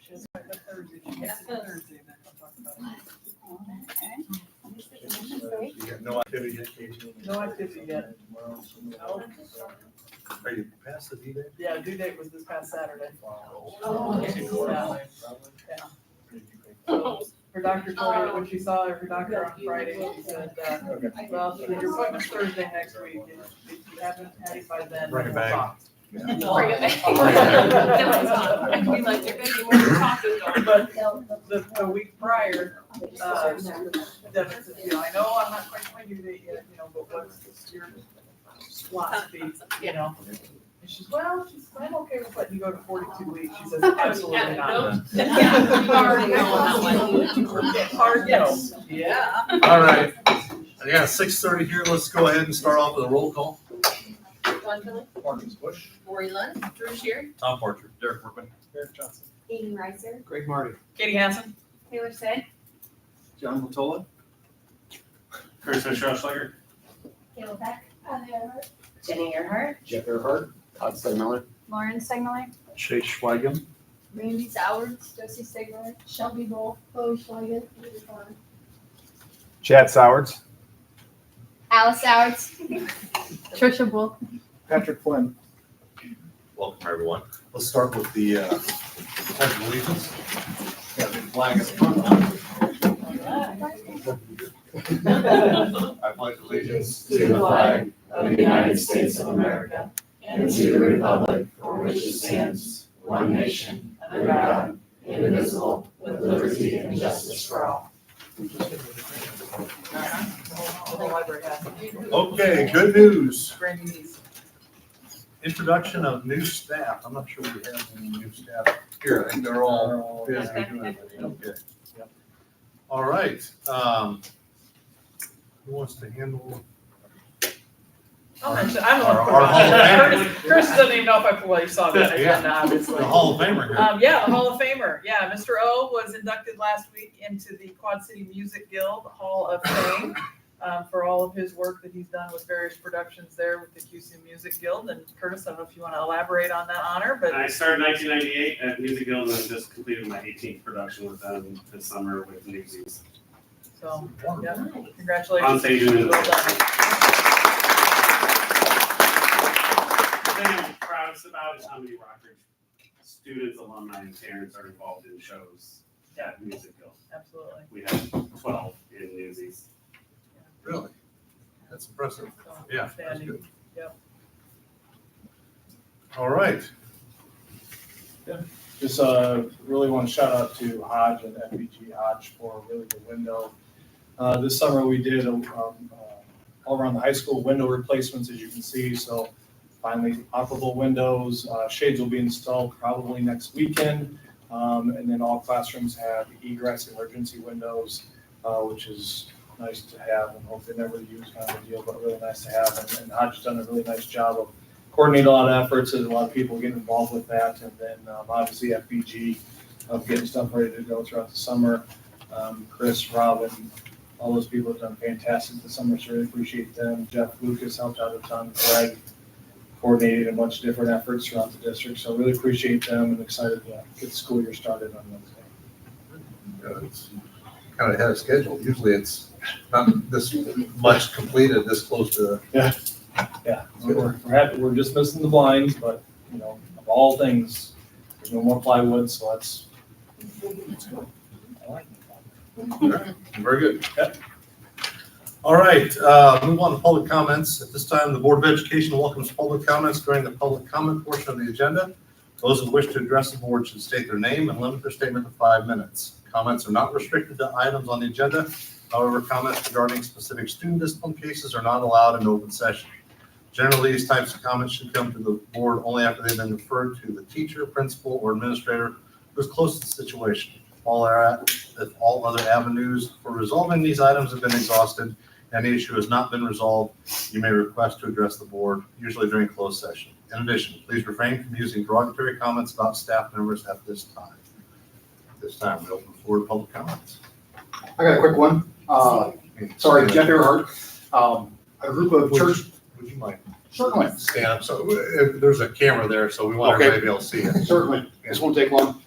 She has a Thursday. She gets it Thursday, then I'll talk about it. You got no activity yet, Casey? No activity yet. No. Are you past the D-Day? Yeah, due date was this past Saturday. Oh, okay. So her doctor told her when she saw her doctor on Friday, she said, well, your appointment's Thursday next week. If you haven't had it by then, Bring it we'll back. talk. Bring it back. I can be like, you're gonna be more talking going. But the week prior, Devin said, I know I'm not quite my due date yet, but what's your slot speed, And she's, I'm okay with letting you go to 42 weeks. She says, absolutely not. Yeah, you already know on that one. Hard no. Yeah. All right. I got 6:30 here. Let's go ahead and start off with a roll call. John Kelly, Marcus Bush. Lori Lund, Drew Shear, Tom Parcher. Derek Workman. Eric Johnson. Amy Reiser, Greg Marty. Katie Hansen. Taylor Say, John Latola. Chris Schleicher. Caleb Beck, Jenny Earhart, Jeff Earhart. Todd Steinmiller. Lauren Stegmiller, Chase Schweigen. Randy Sowards, Josie Stegmiller, Shelby Bull, Chloe Schweigen, Chad Sowards. Alice Sowards, Trisha Bull. Patrick Flynn. Welcome, everyone. Let's start with the pledge of allegiance. Got the flag at the front. I pledge allegiance to the flag of the United States of America and to the republic for which it stands, one nation, under God, indivisible, with liberty and justice for all. The library has it. Okay, good news. Brandy needs. Introduction of new staff. I'm not sure we have any new staff here. I think they're all busy doing it. Okay. Yep. All right. Who wants to handle? I'll mention, I'm the one. Our Hall of Famer. Chris doesn't even know if I saw that Yeah. agenda, obviously. The Hall of Famer here. Yeah, the Hall of Famer. Yeah, Mr. O was inducted last week into the Quad City Music Guild Hall of Fame for all of his work that he's done with various productions there with the QC Music Guild. And Curtis, I don't know if you want to elaborate on that honor, but I started in 1998 at Music Guild and I just completed my 18th production with them this summer with Newsies. so, yeah, congratulations. On stage and in the Well done. The thing I'm proudest about is how many Rockridge students, alumni, and parents are involved in shows at Music Guild. Absolutely. We have 12 in Newsies. Really? That's impressive. So, Yeah, that's outstanding. good. Yep. All right. Just really want to shout out to Hodge and FBG Hodge for a really good window. This summer we did all around the high school window replacements, as you can see. So finally operable windows. Shades will be installed probably next weekend. And then all classrooms have egress emergency windows, which is nice to have and hopefully never use kind of a deal, but really nice to have. And Hodge has done a really nice job of coordinating a lot of efforts. There's a lot of people getting involved with that. And then obviously FBG of getting stuff ready to go throughout the summer. Chris, Robin, all those people have done fantastic this summer, so really appreciate them. Jeff Lucas helped out a ton. Greg coordinated a bunch of different efforts throughout the district, so really appreciate them and excited to get the school year started on Wednesday. It's kind of ahead of schedule. Usually it's not this much completed this close to. Yeah, we're happy. We're just missing the blinds, but of all things, there's no more plywood, so that's good. I like it. Very good. Yep. All right, move on to public comments. At this time, the Board of Education welcomes public comments during the public comment portion of the agenda. Those who wish to address the board should state their name and limit their statement to 5 minutes. Comments are not restricted to items on the agenda. However, comments regarding specific student discipline cases are not allowed in open session. Generally, these types of comments should come to the board only after they've been referred to the teacher, principal, or administrator who is close to the situation. If all other avenues for resolving these items have been exhausted and the issue has not been resolved, you may request to address the board, usually during closed session. In addition, please refrain from using derogatory comments about staff members at this time. At this time, we open the floor to public comments. I got a quick one. Sorry, Jeff Earhart. A group of church. Would you mind Certainly, stand up, so there's a camera there, so we want Okay. everybody to be able to see it. certainly. This won't take long.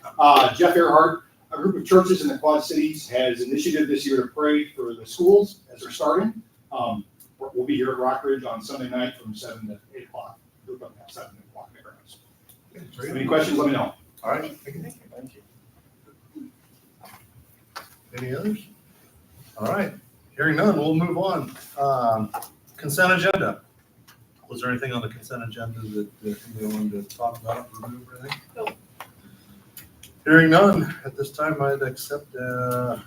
Jeff Earhart, a group of churches in the Quad Cities has initiated this year to pray for the schools as they're starting. We'll be here at Rockridge on Sunday night from 7 to 8 o'clock. We're going to have 7 o'clock in the grounds. Any questions, let me know. All right, thank you. Thank you. Any others? All right, hearing none, we'll move on. Consent agenda. Was there anything on the consent agenda that you wanted to talk about, remove or anything? No. Hearing none, at this time, I'd accept a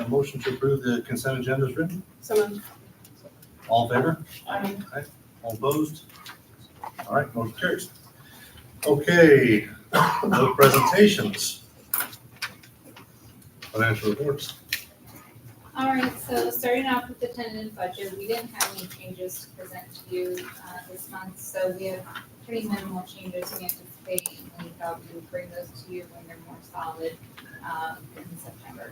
motion to approve the consent agenda as written. Someone. All in favor? Aye. All opposed? All right, motion carries. Okay, no presentations. Financial reports. All right, so starting off with the tentative budget, we didn't have any changes to present to you this month, so we have pretty minimal changes we anticipate, and we thought we would bring those to you when they're more solid in September.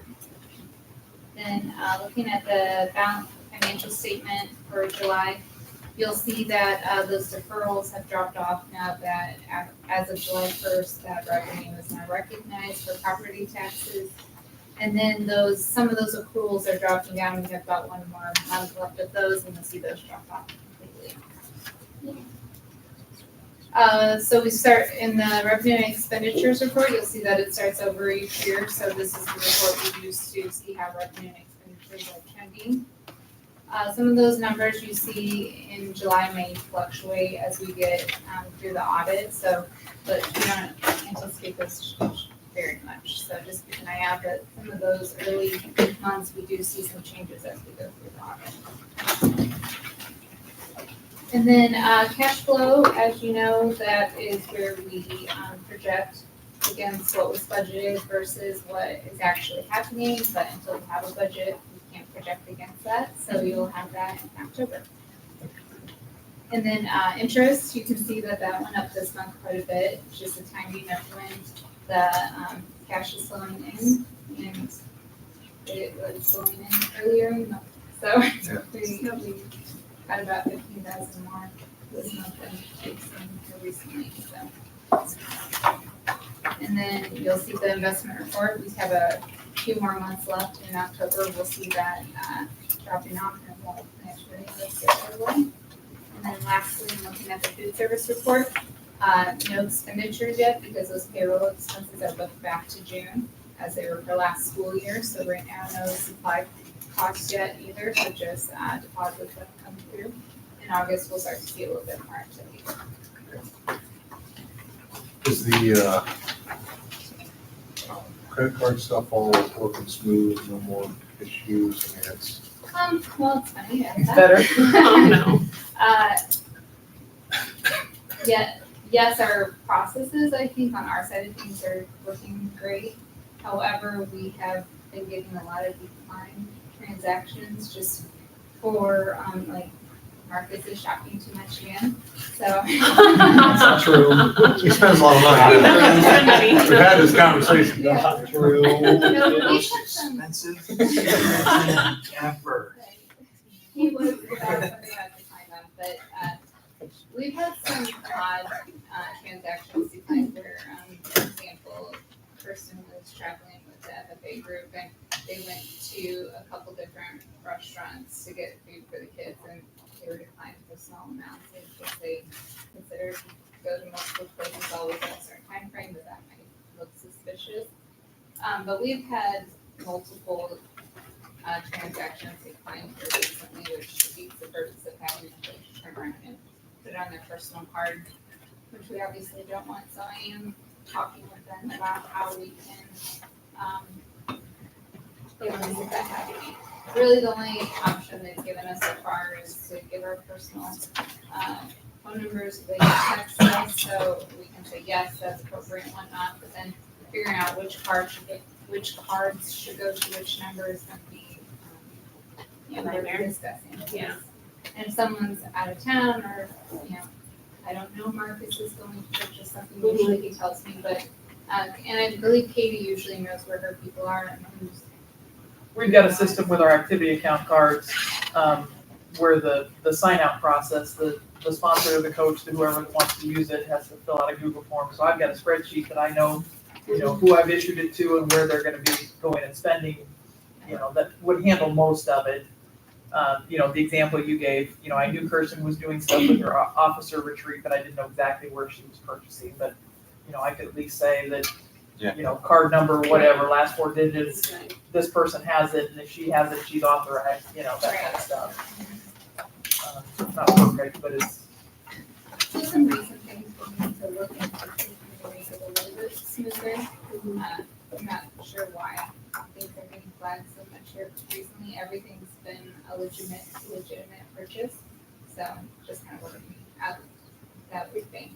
Then looking at the balance financial statement for July, you'll see that those deferrals have dropped off now that as of July 1st, that revenue is now recognized for property taxes. And then some of those accruals are dropping down. We have about one more month left of those, and you'll see those drop off completely. So we start in the revenue and expenditures report. You'll see that it starts over each year. So this is the report we use to see how revenue and expenditures are trending. Some of those numbers you see in July may fluctuate as we get through the audit. So, but we don't anticipate this to change very much. So just keep an eye out that some of those early months, we do see some changes as we go through the audit. And then cash flow, as you know, that is where we project against what was budgeted versus what is actually happening. But until we have a budget, we can't project against that. So we will have that in October. And then interest, you can see that went up this month quite a bit. It's just the timing of when the cash is flowing in, and it was flowing in earlier in the month. So we got about 15,000 more this month than we've seen more recently. So, and then you'll see the investment report. We have a few more months left in October. We'll see that dropping off, and we'll actually let's get that away. And then lastly, looking at the food service report. No expenditures yet because those payroll expenses are booked back to June as they were for last school year. So right now, no supply costs yet either, so just deposits that come through. In August, we'll start to see a little bit more activity. Is the credit card stuff all working smooth, no more issues? I mean, it's. Well, it's funny. It's better. Oh, no. Yes, our processes, I think, on our side of things are working great. However, we have been getting a lot of decline transactions just for, like, Marcus is shopping too much again, so. That's not true. He spends a lot of money. Spend money. We've had this conversation. Yeah. Not true. No, we've had some. Ever. He was something I have to find out, but, we've had some odd transactions decline where, for example, a person was traveling with the FFA group and they went to a couple different restaurants to get food for the kids and they were declined for small amounts because they considered to go to multiple places always at a certain time frame, but that might look suspicious. But we've had multiple transactions declined here recently, which defeats the purpose of having them to turn around and put it on their personal card, which we obviously don't want. So I am talking with them about how we can eliminate that happening. Really, the only option they've given us so far is to give our personal phone numbers, so they can text us, so we can say yes, that's appropriate and whatnot. But then figuring out which cards should go to which number is going to be, we're discussing. Yeah. And if someone's out of town or, I don't know, Marcus is going to purchase something, usually he tells me, but, and I believe Katie usually knows where her people are and who's. We've got a system with our activity account cards, where the sign out process, the the sponsor, the coach, whoever wants to use it has to fill out a Google form. So I've got a spreadsheet that I know, who I've issued it to and where they're gonna be going and spending, that would handle most of it. The example you gave, I knew Kirsten was doing stuff with her officer retreat, but I didn't know exactly where she was purchasing, but, I could at least say that, card number, whatever, last four digits, this person has it, and if she has it, she's authorized, that kind of stuff. It's not perfect, but it's, Just some recent things for me to look into to make it a little bit smoother. I'm not sure why things are getting flagged so much here, but recently everything's been a legitimate purchase. So just kind of looking at that big thing.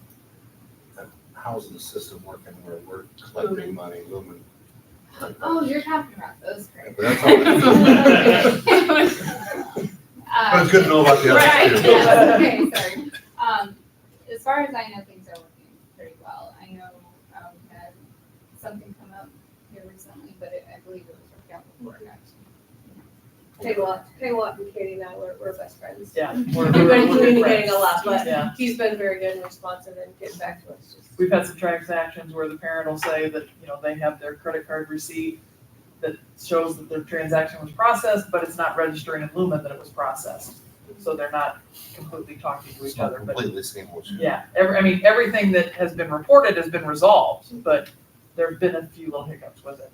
How's the system working where we're collecting money, Lumen? Oh, you're talking about those crazy. But that's all. But it's good to know about the Right, others too. yes, okay, sorry. As far as I know, things are working pretty well. I know, we had something come up here recently, but I believe it was worked out before it got. Pegawat and Katie and I, we're best friends. yeah. We've we're been good communicating friends. a lot, but Yeah. he's been very good and responsive and getting back to us. We've had some transactions where the parent will say that, they have their credit card receipt that shows that their transaction was processed, but it's not registering in Lumen that it was processed. So they're not completely talking to It's each not other, but completely seamless. yeah, everything that has been reported has been resolved, but there've been a few little hiccups with it.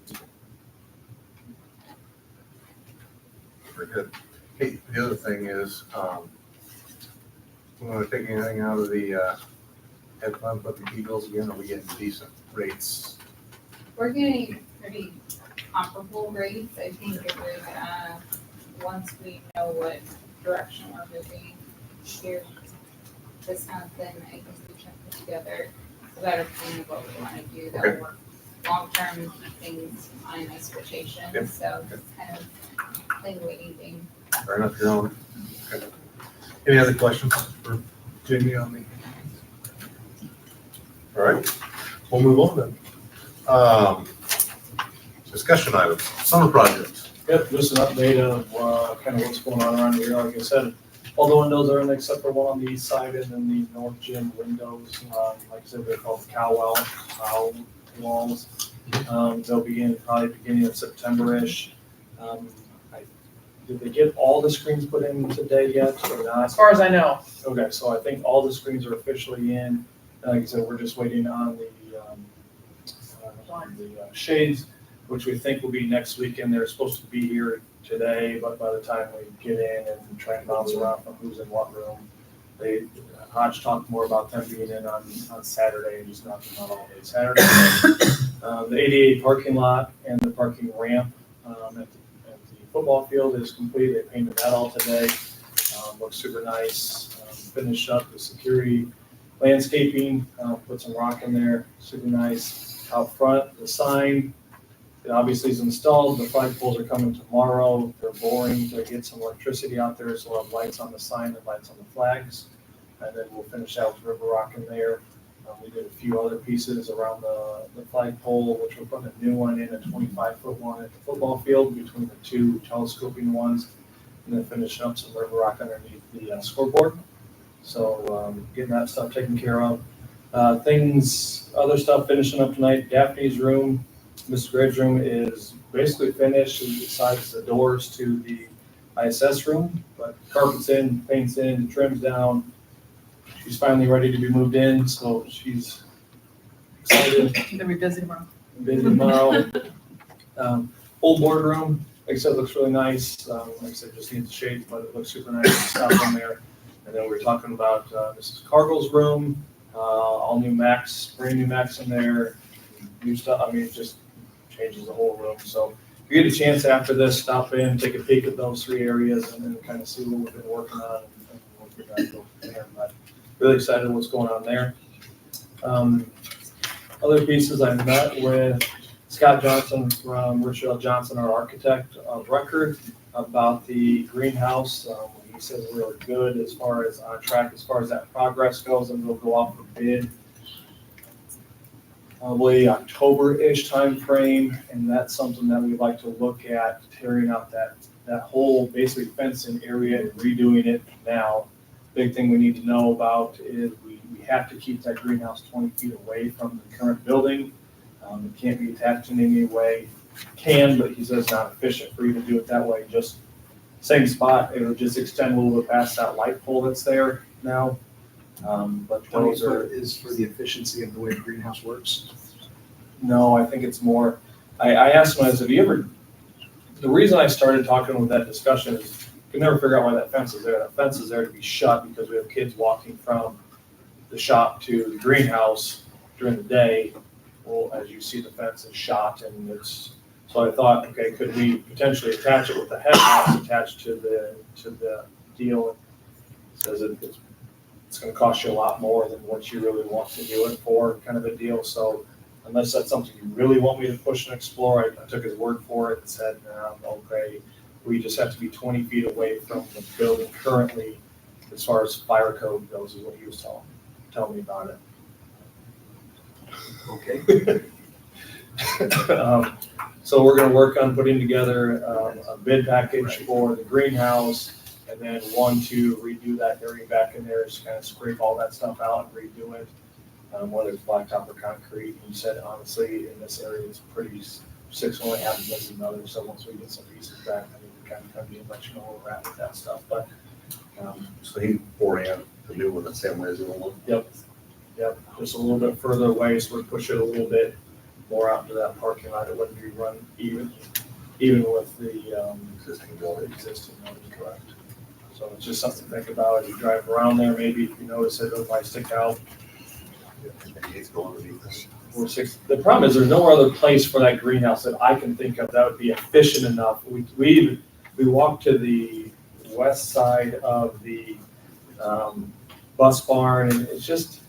Very good. Hey, the other thing is, we want to take anything out of the head fund, but the Eagles again, are we getting decent rates? We're getting pretty comparable rates. I think it would, once we know what direction we're moving here this month, then I think we can put together a better plan of what we want to do that will work long-term, keep things on a nice rotation. Yep. So it's kind of plain waiting thing. Fair enough, your own. Okay. Any other questions for Jamie on the? All right, we'll move on then. Discussion items, summer projects. Yep, just an update of kind of what's going on around here. Like I said, all the windows are in except for one on the east side and then the north gym windows. Like I said, they're called cow walls. They'll begin probably beginning of September-ish. Did they get all the screens put in today yet or not? As far as I know, Okay, so I think all the screens are officially in. Like I said, we're just waiting on the shades, which we think will be next weekend. They're supposed to be here today, but by the time we get in and try and bounce around from who's in what room, Hodge talked more about them being in on Saturday and just not all day Saturday. The 88 parking lot and the parking ramp at the football field is complete. They painted that all today. Looks super nice. Finished up the security landscaping, put some rock in there, super nice. Out front, the sign, it obviously is installed. The flagpoles are coming tomorrow. They're boring to get some electricity out there, so we'll have lights on the sign and lights on the flags. And then we'll finish out with river rock in there. We did a few other pieces around the flagpole, which we're putting a new one in, a 25-foot one at the football field between the two telescoping ones, and then finishing up some river rock underneath the scoreboard. So getting that stuff taken care of. Other stuff finishing up tonight. Daphne's room, Mrs. Graves' room is basically finished besides the doors to the ISS room, but carpet's in, paint's in, trim's down. She's finally ready to be moved in, so she's excited. she's gonna be busy tomorrow. Busy tomorrow. Old boardroom, like I said, looks really nice. Like I said, just needs shade, but it looks super nice. Stuff in there. And then we're talking about Mrs. Cargill's room, all new Macs, brand new Macs in there, new stuff. I mean, it just changes the whole room. So if you get a chance after this, stop in, take a peek at those three areas, and then kind of see what we've been working on and what we're going to go from there. But really excited what's going on there. Other pieces, I met with Scott Johnson from Richard L. Johnson, our architect of record, about the greenhouse. He says we're good as far as on track as far as that progress goes, and we'll go off for bid probably October-ish timeframe, and that's something that we'd like to look at, tearing out that whole basically fencing area and redoing it now. big thing we need to know about is we have to keep that greenhouse 20 feet away from the current building. It can't be attached in any way. Can, but he says not efficient for you to do it that way. Just same spot. It would just extend a little bit past that light pole that's there now. But 20 those are, foot is for the efficiency of the way the greenhouse works. no, I think it's more, I asked him, I said, have you ever, the reason I started talking with that discussion is I could never figure out why that fence is there. That fence is there to be shut because we have kids walking from the shop to the greenhouse during the day. Well, as you see, the fence is shot and it's, so I thought, okay, could we potentially attach it with the head house attached to the deal? It says it's gonna cost you a lot more than what you really want to do it for, kind of a deal. So unless that's something you really want me to push and explore, I took his word for it and said, okay, we just have to be 20 feet away from the building currently as far as fire code goes, is what he was telling me about it. Okay. So we're gonna work on putting together a bid package for the greenhouse, and then one to redo that area back in there, just kind of scrape all that stuff out and redo it. Whether it's blacktop or concrete. He said honestly, in this area, it's pretty, 6 only happens as another, so once we get some pieces back, I mean, we kind of come to let you know where we're at with that stuff, but. So he oriented the new one the same way as the old one? Yep, just a little bit further away, so we push it a little bit more out into that parking lot. It wouldn't be run even with the Existing building. existing building, correct. So it's just something to think about as you drive around there. Maybe if you notice it might stick out. Maybe it's going underneath this. Or 6. The problem is there's no other place for that greenhouse that I can think of that would be efficient enough. We walked to the west side of the bus barn, and it's just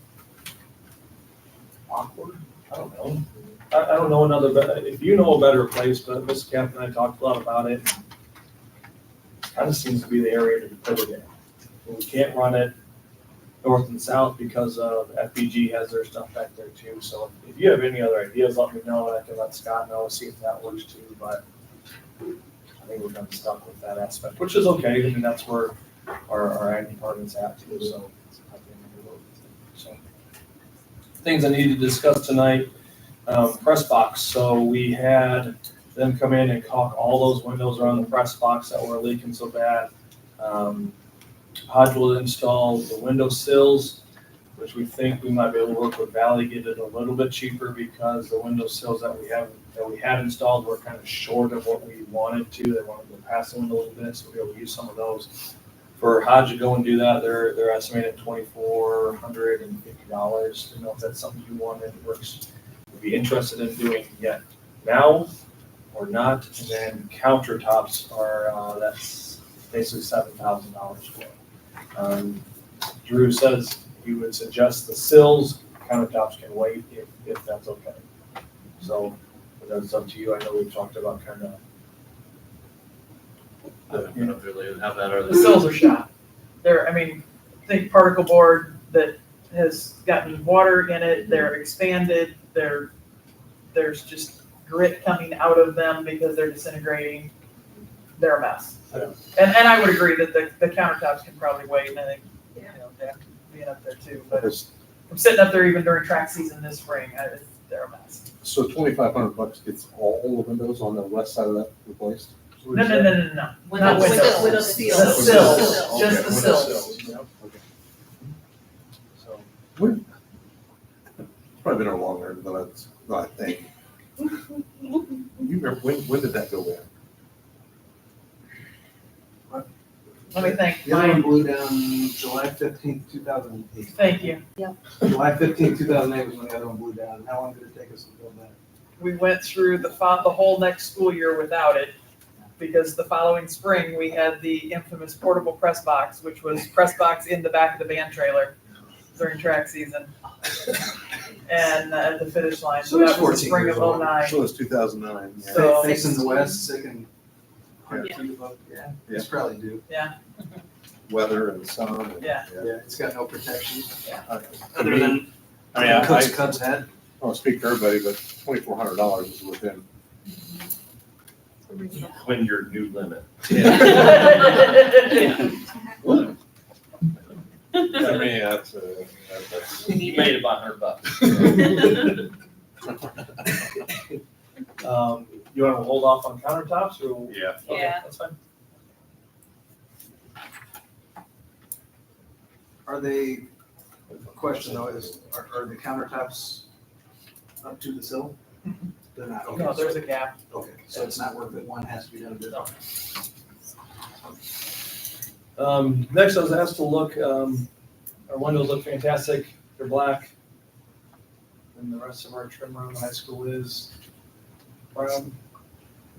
awkward. I don't know. I don't know another, if you know a better place, but Mr. Camp and I talked a lot about it. It kind of seems to be the area to put it in. We can't run it north and south because of FBG has their stuff back there too. So if you have any other ideas, let me know, and I can let Scott know, see if that works too. But I think we're kind of stuck with that aspect, which is okay. I mean, that's where our ag department's at too. So things I need to discuss tonight. Press box. So we had them come in and caulk all those windows around the press box that were leaking so bad. Hodge will install the window sills, which we think we might be able to work with Valley, get it a little bit cheaper because the window sills that we had installed were kind of short of what we wanted to. They wanted to go past them a little bit, so we'll be able to use some of those. For Hodge to go and do that, they're estimated $2,450. Didn't know if that's something you wanted, works, would be interested in doing yet now or not. And then countertops are that's basically $7,000 for it. Drew says he would suggest the sills, countertops can wait if that's okay. So that's up to you. I know we've talked about kind of. The sills are shot. Think particle board that has gotten water in it, they're expanded, there's just grit coming out of them because they're disintegrating. They're a mess. Yeah. And I would agree that the countertops can probably wait, and I think, they have to be up there too, but I'm sitting up there even during track season this spring, they're a mess. So $2,500 gets all the windows on the west side of that replaced? No. Not windows. With The sills. sills, just the Okay. sills. Okay. So It's probably been a longer than I think. You remember, when did that go in? Let me think. The other one blew down July 15th, 2008. Thank you. July 15th, 2008 was when the other one blew down. How long did it take us to build that? We went through the whole next school year without it, because the following spring, we had the infamous portable press box, which was press box in the back of the band trailer during track season. And at the finish line, so that was the spring of 09. So it was 2009. Yeah. So- Facing the west, sick and. Yeah. It's probably due. Weather and sun. And, Yeah. Yeah, it's got no protection. Other than, Cook's Cubs had. I don't speak for everybody, but $2,400 is within. When your new limit. I mean, that's, You made about $100. You wanna hold off on countertops or? Yeah. Okay, Yeah. that's fine. Are they, question though is, are the countertops up to the sill? They're not, okay. No, there's a gap. Okay, so it's not worth it, one has to be done a bit. Next I was asked to look, our windows look fantastic, they're black. And the rest of our trim around the high school is brown.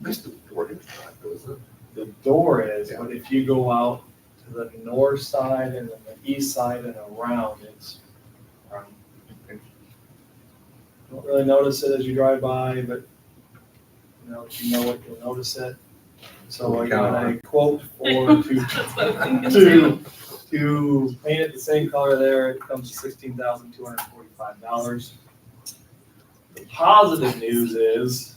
Missed the door, didn't I? Was it? The door is, but if you go out to the north side and then the east side and around, it's brown. Don't really notice it as you drive by, but if you know it, you'll notice it. So I got a quote for That's what I'm thinking too. to paint it the same color there. It comes to $16,245. The positive news is,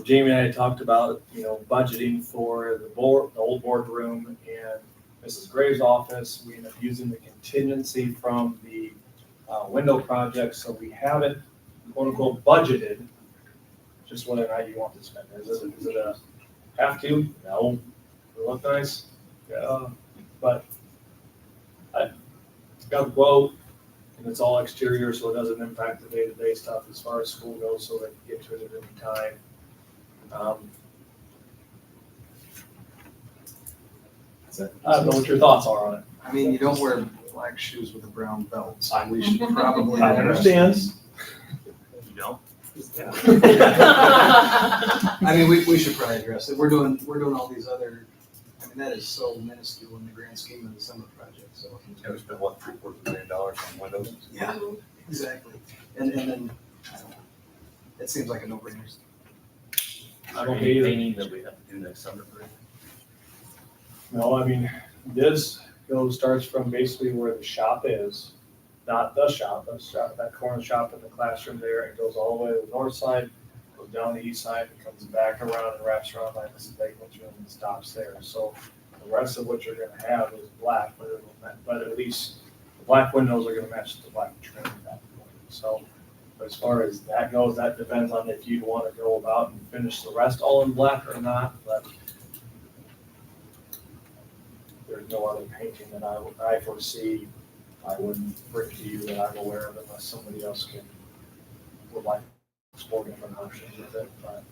Jamie and I had talked about, budgeting for the old boardroom and Mrs. Graves' office. We ended up using the contingency from the window project, so we haven't quote unquote budgeted just whether or not you want to spend it. Is it a have to? No. It look nice? Yeah. But I got the quote and it's all exterior, so it doesn't impact the day-to-day stuff as far as school goes, so they can get to it at any time. I don't know what your thoughts are on it. I mean, you don't wear black shoes with a brown belt, so we should probably. I understand. You don't? I mean, we should probably address it. We're doing all these other, I mean, that is so minuscule in the grand scheme of the summer project, so. Yeah, we spent what, $750,000 on windows? Yeah, exactly. And then, I don't know, it seems like a no-brainer. I don't either. Painting that we have to do next summer. No, I mean, this starts from basically where the shop is, not the shop, that corner shop in the classroom there. It goes all the way to the north side, goes down the east side, and comes back around and wraps around like Mrs. Bakeman's room and stops there. So the rest of what you're gonna have is black, but at least the black windows are gonna match the black trim at that point. So as far as that goes, that depends on if you'd wanna go about and finish the rest all in black or not, but there's no other painting that I foresee I wouldn't bring to you that I'm aware of unless somebody else would like to explore different options with it. But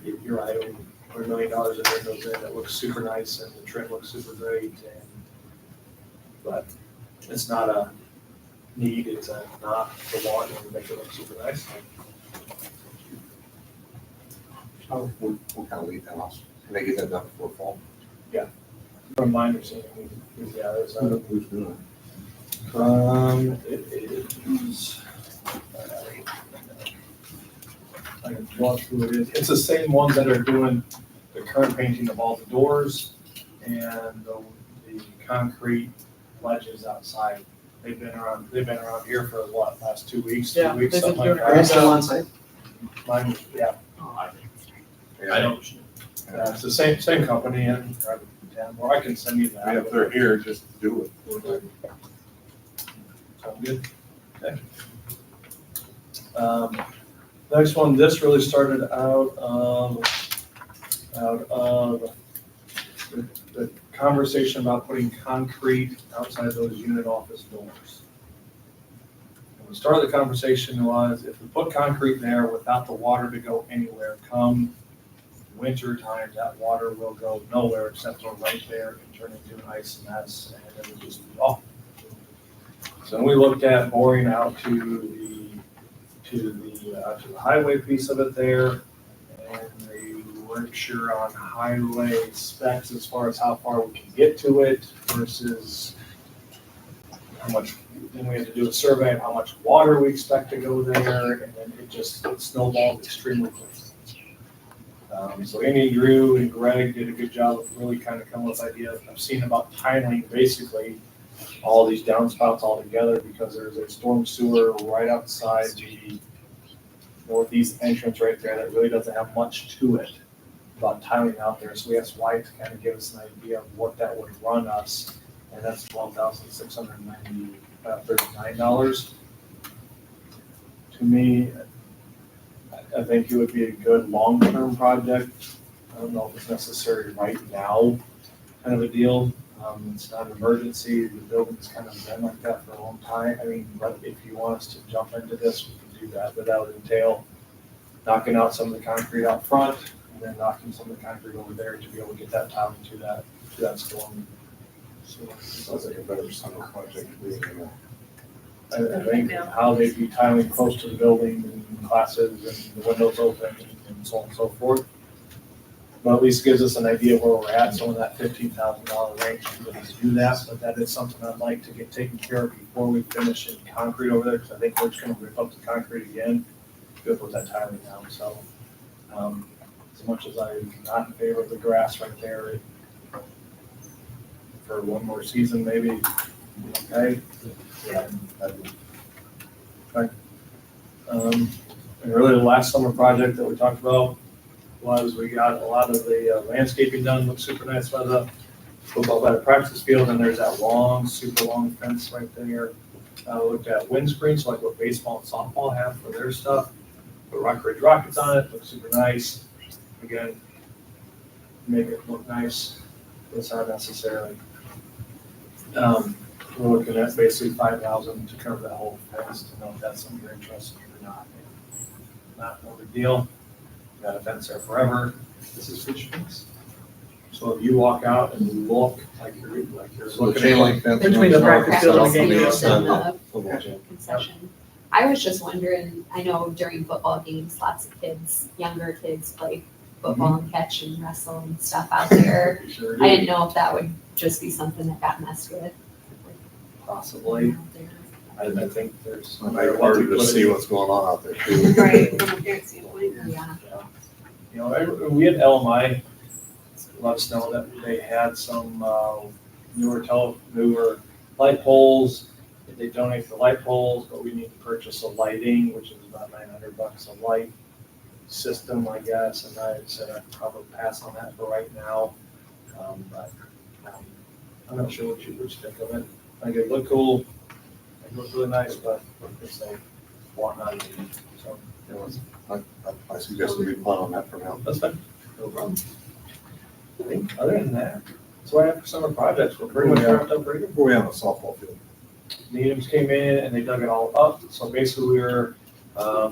you're right, we put $1 million in windows in, it looks super nice and the trim looks super great. But it's not a need, it's not the want, and make it look super nice. What kind of lead that house? Can they get that done before fall? From my understanding, yeah, there's Who's doing it? it is. I can walk through it. It's the same ones that are doing the current painting of all the doors and the concrete ledges outside. They've been around here for what, last 2 weeks, Yeah, 2 weeks, they've been something like doing Are they that. still on site? Mine, yeah, I don't. yeah, it's the same company and, or I can send you that. I mean, if they're here, just do it. Sound good? Okay. Next one, this really started out of the conversation about putting concrete outside those unit office doors. And the start of the conversation was if we put concrete there without the water to go anywhere, come winter time, that water will go nowhere except for right there and turn into an ice mess and it will just be off. So we looked at boring out to the highway piece of it there, and they weren't sure on highway specs as far as how far we can get to it versus how much. Then we had to do a survey of how much water we expect to go there, and then it snowballed extremely quickly. So Amy, Drew, and Greg did a good job of really kind of coming with ideas. I've seen about tiling basically all these downspouts all together because there's a storm sewer right outside the northeast entrance right there that really doesn't have much to it about tiling out there. So we asked White to kind of give us an idea of what that would run us and that's $12,639. To me, I think it would be a good long-term project. I don't know if it's necessary right now, kind of a deal. It's not an emergency, the building's kind of been like that for a long time. I mean, but if you want us to jump into this, we can do that, but that would entail knocking out some of the concrete out front, and then knocking some of the concrete over there to be able to get that tile to that storm. So, Sounds like a better summer project. I think how they'd be tiling close to the building and classes and the windows open and so on and so forth. But at least gives us an idea of where we're at, so in that $15,000 range, we can do that, but that is something I'd like to get taken care of before we finish in concrete over there, because I think we're just gonna rip up the concrete again, to put that tiling down, so. As much as I'm not in favor of the grass right there, for one more season maybe, okay? And really the last summer project that we talked about was we got a lot of the landscaping done, looks super nice by the football, by the practice field, and there's that long, super long fence right there. Looked at windscreens, like what baseball and softball have for their stuff. Put Rockridge Rockets on it, looks super nice. Again, make it look nice, but it's not necessarily. We're looking at basically $5,000 to cover that whole fence, to know if that's something you're interested in or not. Not no big deal. Got a fence there forever. This is fish fence. So if you walk out and look like you're So the looking chain at link fence. Between the practice field and the game Practice field. field and the football gym. Concession. I was just wondering, I know during football games, lots of kids, younger kids play football and catch and wrestle and stuff out there. Sure I do. didn't know if that would just be something that got messed with. Possibly. out there. I think there's. It might be harder to see what's going on out there too. Right, from a parent standpoint, yeah. You know, we had LMI let us know that they had some newer light poles. They donate the light poles, but we need to purchase a lighting, which is about $900 a light system, I guess. And I said I'd probably pass on that for right now. But I'm not sure what you think of it. I think it looked cool. It looked really nice, but it's a want not to. So I suggest we plan on that for now. that's fine. No problem. I think other than that, that's what I have for summer projects. We're pretty much wrapped up right here. Where we have a softball field. Needhams came in and they dug it all up. So basically we were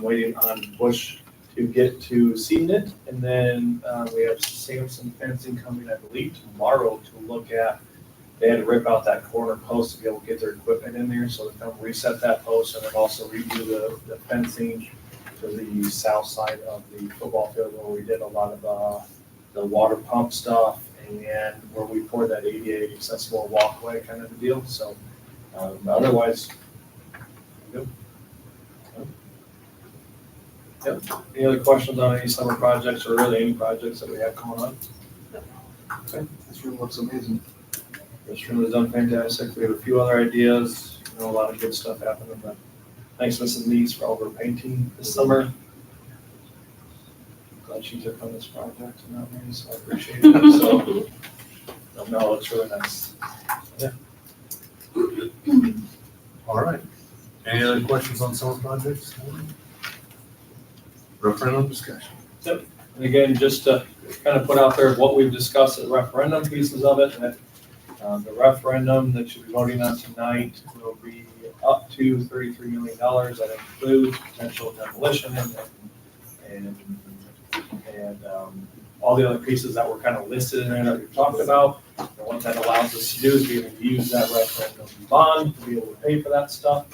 waiting on Bush to get to seeding it. And then we have Samson fencing coming, I believe, tomorrow to look at. They had to rip out that corner post to be able to get their equipment in there. So they're going to reset that post and then also redo the fencing to the south side of the football field where we did a lot of the water pump stuff and where we poured that ADA accessible walkway kind of a deal. So otherwise, good. Yep. Any other questions on any summer projects or really any projects that we have going on? Okay. This room looks amazing. This room has done fantastic. We have a few other ideas, a lot of good stuff happening, but thanks Mrs. Neese for all of her painting this summer. Glad she took on this project and not me, so I appreciate it. So, no, it's really nice. Yeah. All right. Any other questions on summer projects? Referendum discussion. And again, just to kind of put out there what we've discussed, the referendum pieces of it, that the referendum that you'll be voting on tonight will be up to $33 million. That includes potential demolition and all the other pieces that were kind of listed in there that we've talked about. And what that allows us to do is be able to use that referendum bond to be able to pay for that stuff.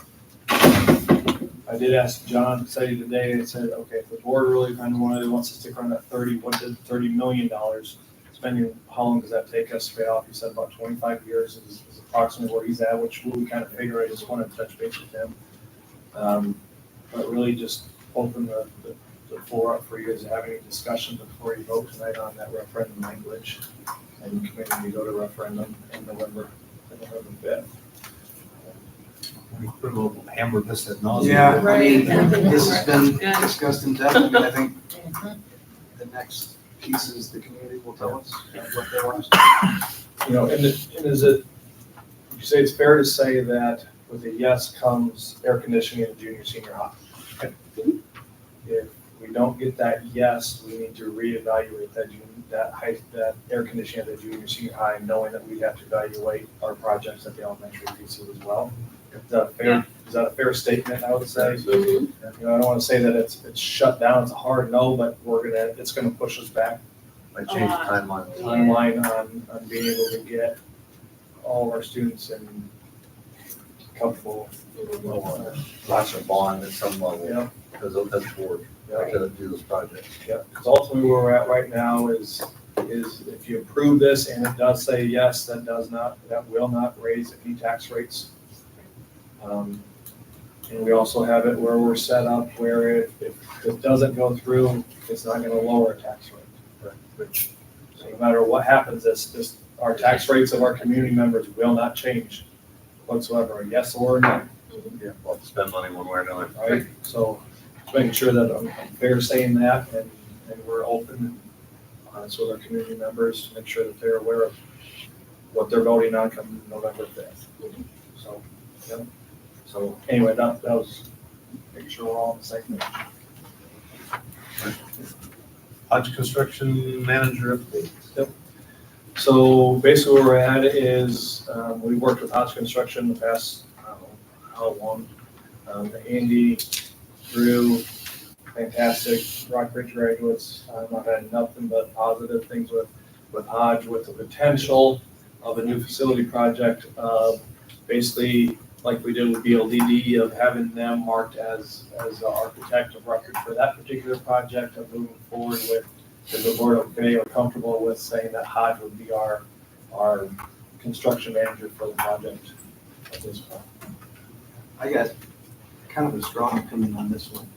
I did ask John Sadie today, and said, okay, if the board really kind of wants to stick around that $30 million spending, how long does that take us to pay off? He said about 25 years is approximately where he's at, which we kind of figure. I just wanted to touch base with him. But really just open the floor up for you guys to have any discussion before you vote tonight on that referendum language. And committing to go to referendum in November 5th. We put a little hammer this at nauseam. Yeah, I mean, Right. this has been discussed in depth. I mean, I think the next pieces the community will tell us what they want us to do. And is it, you say it's fair to say that with a yes comes air conditioning in junior, senior high? If we don't get that yes, we need to reevaluate that air conditioning at the junior, senior high, knowing that we have to evaluate our projects at the elementary pieces as well. Is that a fair statement, I would say? You know, I don't want to say that it's shut down, it's a hard no, but it's gonna push us back Might change the timeline. on being able to get all of our students in comfortable. Lots of bond at some level. Yeah. Because of that board, to do this project. Yeah, because ultimately where we're at right now is if you approve this and it does say yes, that will not raise any tax rates. And we also have it where we're set up where if it doesn't go through, it's not gonna lower our tax rate. So no matter what happens, our tax rates of our community members will not change whatsoever, a yes or a no. Yeah, we'll have to spend money one way or another. Right, so just making sure that I'm fair saying that and we're open and honest with our community members to make sure that they're aware of what they're voting on come November 5th. So, yeah. So anyway, that was making sure we're all on the same page. Hodge Construction Manager update. So basically where we're at is, we worked with Hodge Construction the past, I don't know how long. Andy, Drew, fantastic Rockridge graduates. I've had nothing but positive things with Hodge, with the potential of a new facility project. Basically, like we did with BLDD, of having them marked as the architect of record for that particular project, of moving forward with the board okay or comfortable with saying that Hodge would be our construction manager for the project at this point. I got kind of a strong opinion on this one.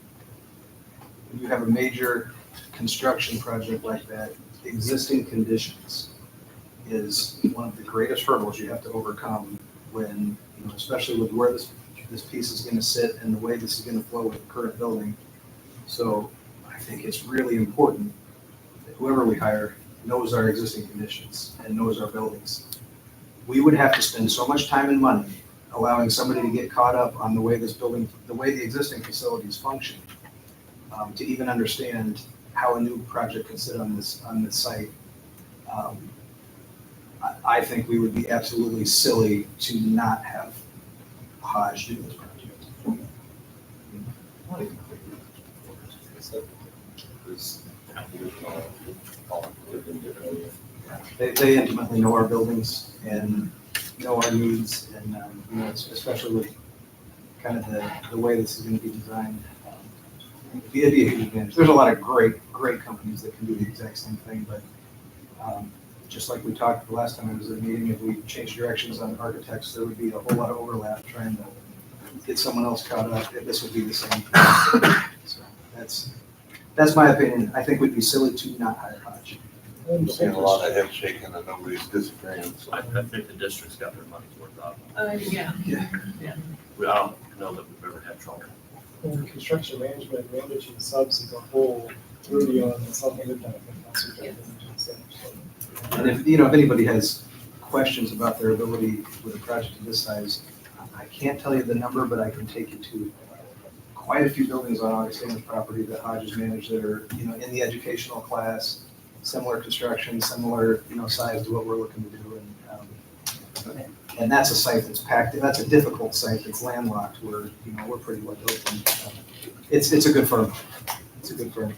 When you have a major construction project like that, existing conditions is one of the greatest hurdles you have to overcome when, you know, especially with where this piece is going to sit and the way this is going to flow with the current building. So I think it's really important that whoever we hire knows our existing conditions and knows our buildings. We would have to spend so much time and money allowing somebody to get caught up on the way this building, the way the existing facilities function, to even understand how a new project can sit on this site. I think we would be absolutely silly to not have Hodge do this project. They intimately know our buildings and know our needs, and you know, especially with kind of the way this is going to be designed. It'd be a huge advantage. There's a lot of great companies that can do the exact same thing, but just like we talked the last time I was at a meeting, if we change directions on architects, there would be a whole lot of overlap trying to get someone else caught up. This would be the same thing. So that's my opinion. I think we'd be silly to not hire Hodge. I'm seeing a lot of head shaking and nobody's disagreeing. So I think the district's got their money's worth out. Yeah. I don't know that we've ever had trouble. In construction management, managing subs as a whole, really on something that And if anybody has questions about their ability with a project of this size, I can't tell you the number, but I can take you to quite a few buildings on Augustane's property that Hodge has managed that are, you know, in the educational class, similar construction, similar, you know, size to what we're looking to do. And that's a site that's packed. That's a difficult site. It's landlocked. We're pretty wide open. It's a good firm. It's a good firm.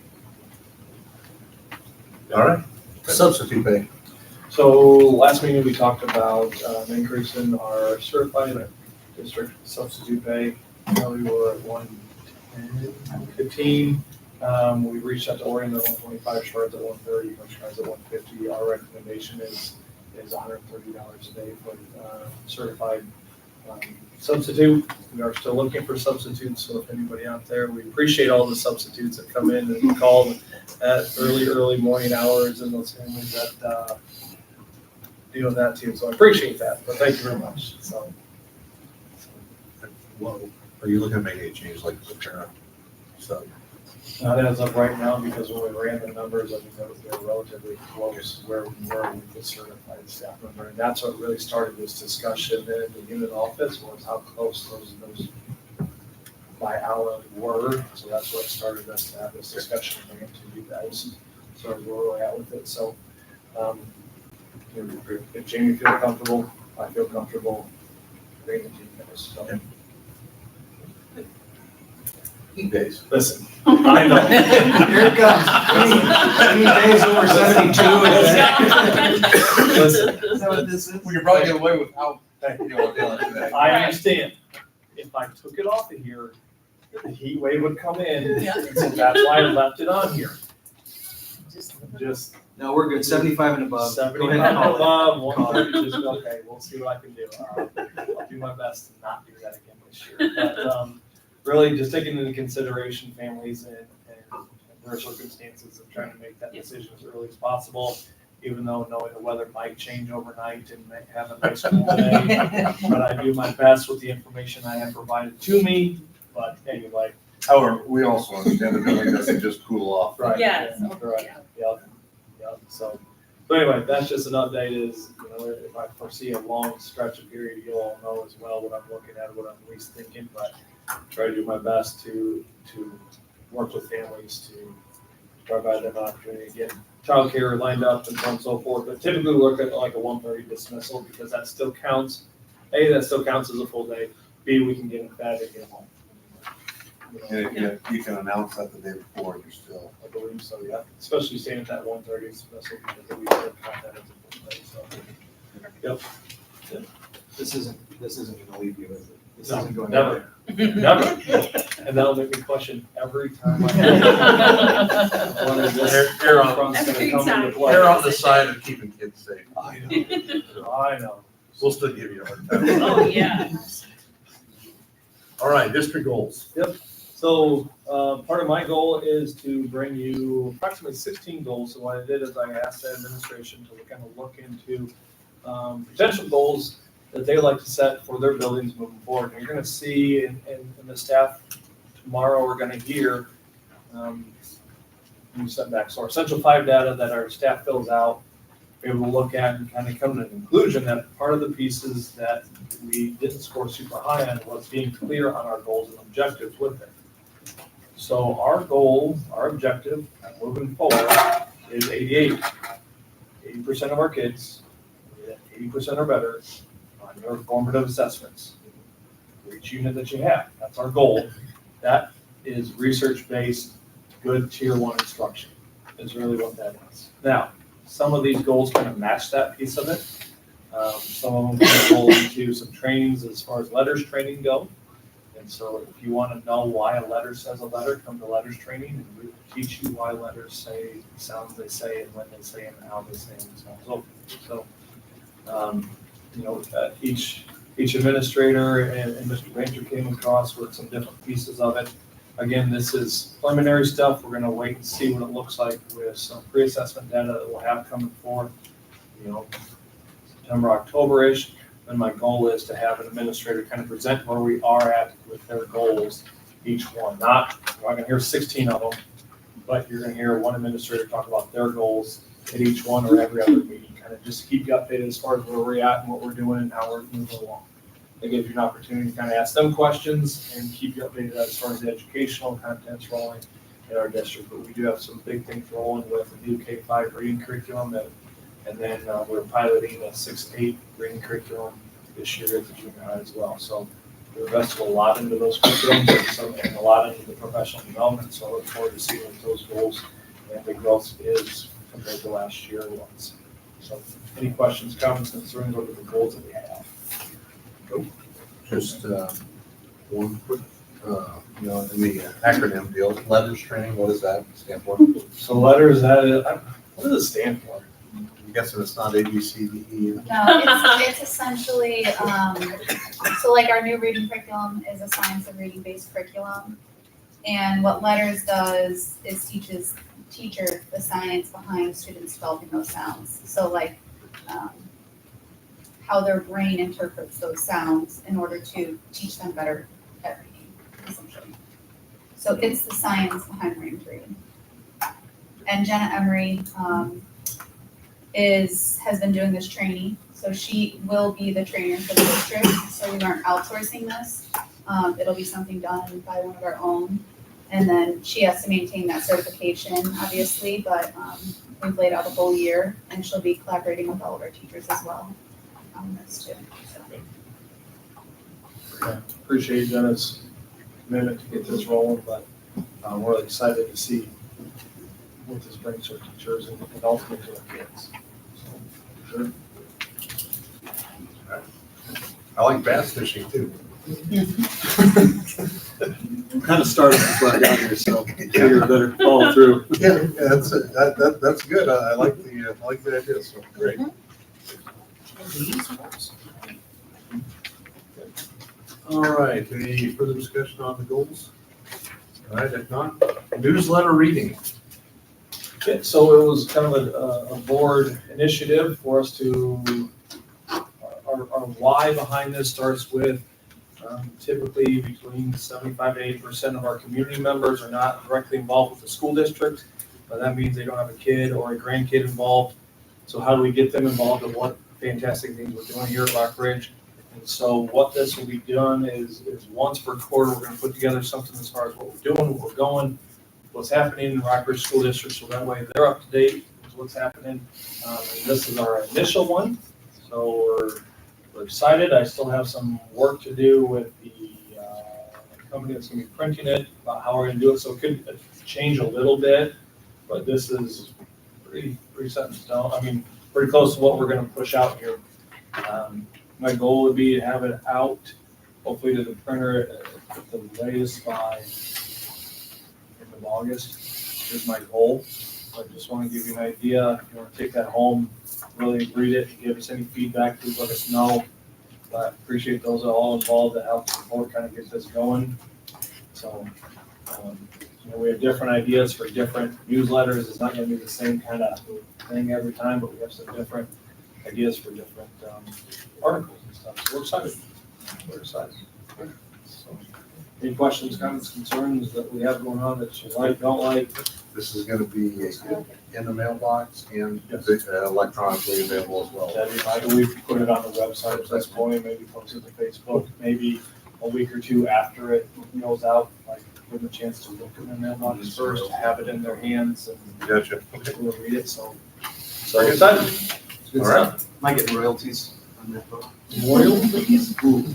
All right. Substitute pay. So last meeting, we talked about increasing our certified district substitute pay. We were at 115. We reached out to Oregon at 125, Shards at 130, Shards at 150. Our recommendation is $130 a day for certified substitute. We are still looking for substitutes, so if anybody out there, we appreciate all the substitutes that come in and call at early morning hours, and those families that deal with that too. So I appreciate that, but thank you very much. So, Well, are you looking at making a change like the parent? So Not as of right now, because when we ran the numbers, I think that was, they were relatively close where we were with the certified staff member. And that's what really started this discussion in the unit office, was how close those by hour were. So that's what started us to have this discussion, bring it to you guys, sort of where we're at with it. So, if Jamie feels comfortable, I feel comfortable bringing it to you guys. So. E-base. Listen, I know. Here it comes. Any days over 72. Listen, Is that what this is? We could probably get away with how, you know, dealing with that. I understand. If I took it off of here, the heat wave would come in, and so that's why I left it on here. Just No, we're good. 75 and above. Go 75 ahead and call it. above, 130, just, okay, we'll see what I can do. I'll do my best to not do that again this year. But, really just taking into consideration families and their circumstances and trying to make that decision as early as possible, even though knowing the weather might change overnight and may have a nice cool day. But I do my best with the information I have provided to me, but anyway. However, we also understand the building doesn't just cool off. Right. Yes. Right, yep. So anyway, that's just an update is, if I foresee a long stretch of period, you'll all know as well what I'm looking at, what I'm at least thinking, but try to do my best to work with families to provide them an opportunity to get childcare lined up and so on and so forth. But typically we look at like a 1:30 dismissal because that still counts. A, that still counts as a full day. B, we can get them fed and get them home. And you can announce that the day before, and you're still. I believe so, yeah. Especially staying at that 1:30 dismissal because we still count that as a full day. So, yep. This isn't gonna leave you, is it? This No, isn't going never. anywhere. Never. And that'll make me question every time I. Err on the side of keeping kids safe. I know. We'll still give you a hard time. Oh, yeah. All right, district goals. So, part of my goal is to bring you approximately 16 goals. So what I did is I asked the administration to kind of look into potential goals that they like to set for their buildings moving forward. And you're going to see in the staff tomorrow, we're going to hear setbacks. So our Essential 5 data that our staff fills out, be able to look at and kind of come to the conclusion that part of the pieces that we didn't score super high on was being clear on our goals and objectives with it. So our goal, our objective moving forward is 88. 80% of our kids, 80% or better on your formative assessments for each unit that you have. That's our goal. That is research-based, good tier 1 instruction is really what that is. Now, some of these goals kind of match that piece of it. Some of them kind of roll into some trainings as far as letters training go. And so if you want to know why a letter says a letter, come to letters training and we will teach you why letters say the sounds they say and when they say them and how they say them and so on. So, each administrator and Mr. Ranger came across with some different pieces of it. Again, this is preliminary stuff. We're going to wait and see what it looks like with some pre-assessment data that we'll have coming forth, September, October-ish. And my goal is to have an administrator kind of present where we are at with their goals, each one. You're not going to hear 16 of them, but you're going to hear one administrator talk about their goals at each one or every other meeting. Kind of just keep you updated as far as where we're at and what we're doing and how we're moving along. They give you an opportunity to kind of ask them questions and keep you updated as far as the educational content's rolling in our district. But we do have some big things rolling with the new K-5 reading curriculum, and then we're piloting a 6-8 reading curriculum this year at the junior high as well. So we invested a lot into those curriculums and a lot into the professional development. So I look forward to seeing what those goals and the growth is compared to last year was. So any questions, comments, concerns over the goals that we have? Just one quick, in the acronym deal, letters training, what does that stand for? So letters, what does it stand for? I'm guessing it's not A, B, C, D, E. No, it's essentially, so like our new reading curriculum is a science of reading based curriculum. And what letters does is teaches teachers the science behind students developing those sounds. So like, how their brain interprets those sounds in order to teach them better at reading, essentially. So it's the science behind Marine Three. And Jenna Emery has been doing this training, so she will be the trainer for the district. So we aren't outsourcing this. It'll be something done by one of our own. And then she has to maintain that certification, obviously, but we've laid out a whole year, and she'll be collaborating with all of our teachers as well on this too. So. Appreciate Jenna's commitment to get this rolling, but we're really excited to see what this brings to our teachers and ultimately to our kids. So, sure. I like bass fishing too. Kind of started before I got here, so I figured I better follow through. Yeah, that's it. That's good. I like the idea. So great. All right. Any further discussion on the goals? All right. If not, newsletter reading. Okay, so it was kind of a board initiative for us to, our why behind this starts with typically between 75 and 80% of our community members are not directly involved with the school district, but that means they don't have a kid or a grandkid involved. So how do we get them involved in what fantastic things we're doing here at Rockridge? And so what this will be done is once per quarter, we're gonna put together something as far as what we're doing, where we're going, what's happening in Rockridge School District, so that way they're up to date with what's happening. And this is our initial one, so we're excited. I still have some work to do with the company that's gonna be printing it, about how we're gonna do it, so it could change a little bit, but this is pretty set in stone. I mean, pretty close to what we're gonna push out here. My goal would be to have it out, hopefully to the printer at the latest by end of August is my goal. I just want to give you an idea. If you want to take that home, really read it, give us any feedback, please let us know. But appreciate those are all involved that help support, kind of get this going. So, we have different ideas for different newsletters. It's not going to be the same kind of thing every time, but we have some different ideas for different articles and stuff. So we're excited. We're excited. So, any questions, comments, concerns that we have going on that you like, don't like? This is gonna be in the mailbox and electronically available as well. That is, I believe, put it on the website at this point, maybe post it to Facebook, maybe a week or two after it goes out, like give them a chance to look in their mailbox first, have it in their hands and Gotcha. we'll read it, so excited. Good All right. stuff. Am I getting royalties on that book? Royalties? Ooh.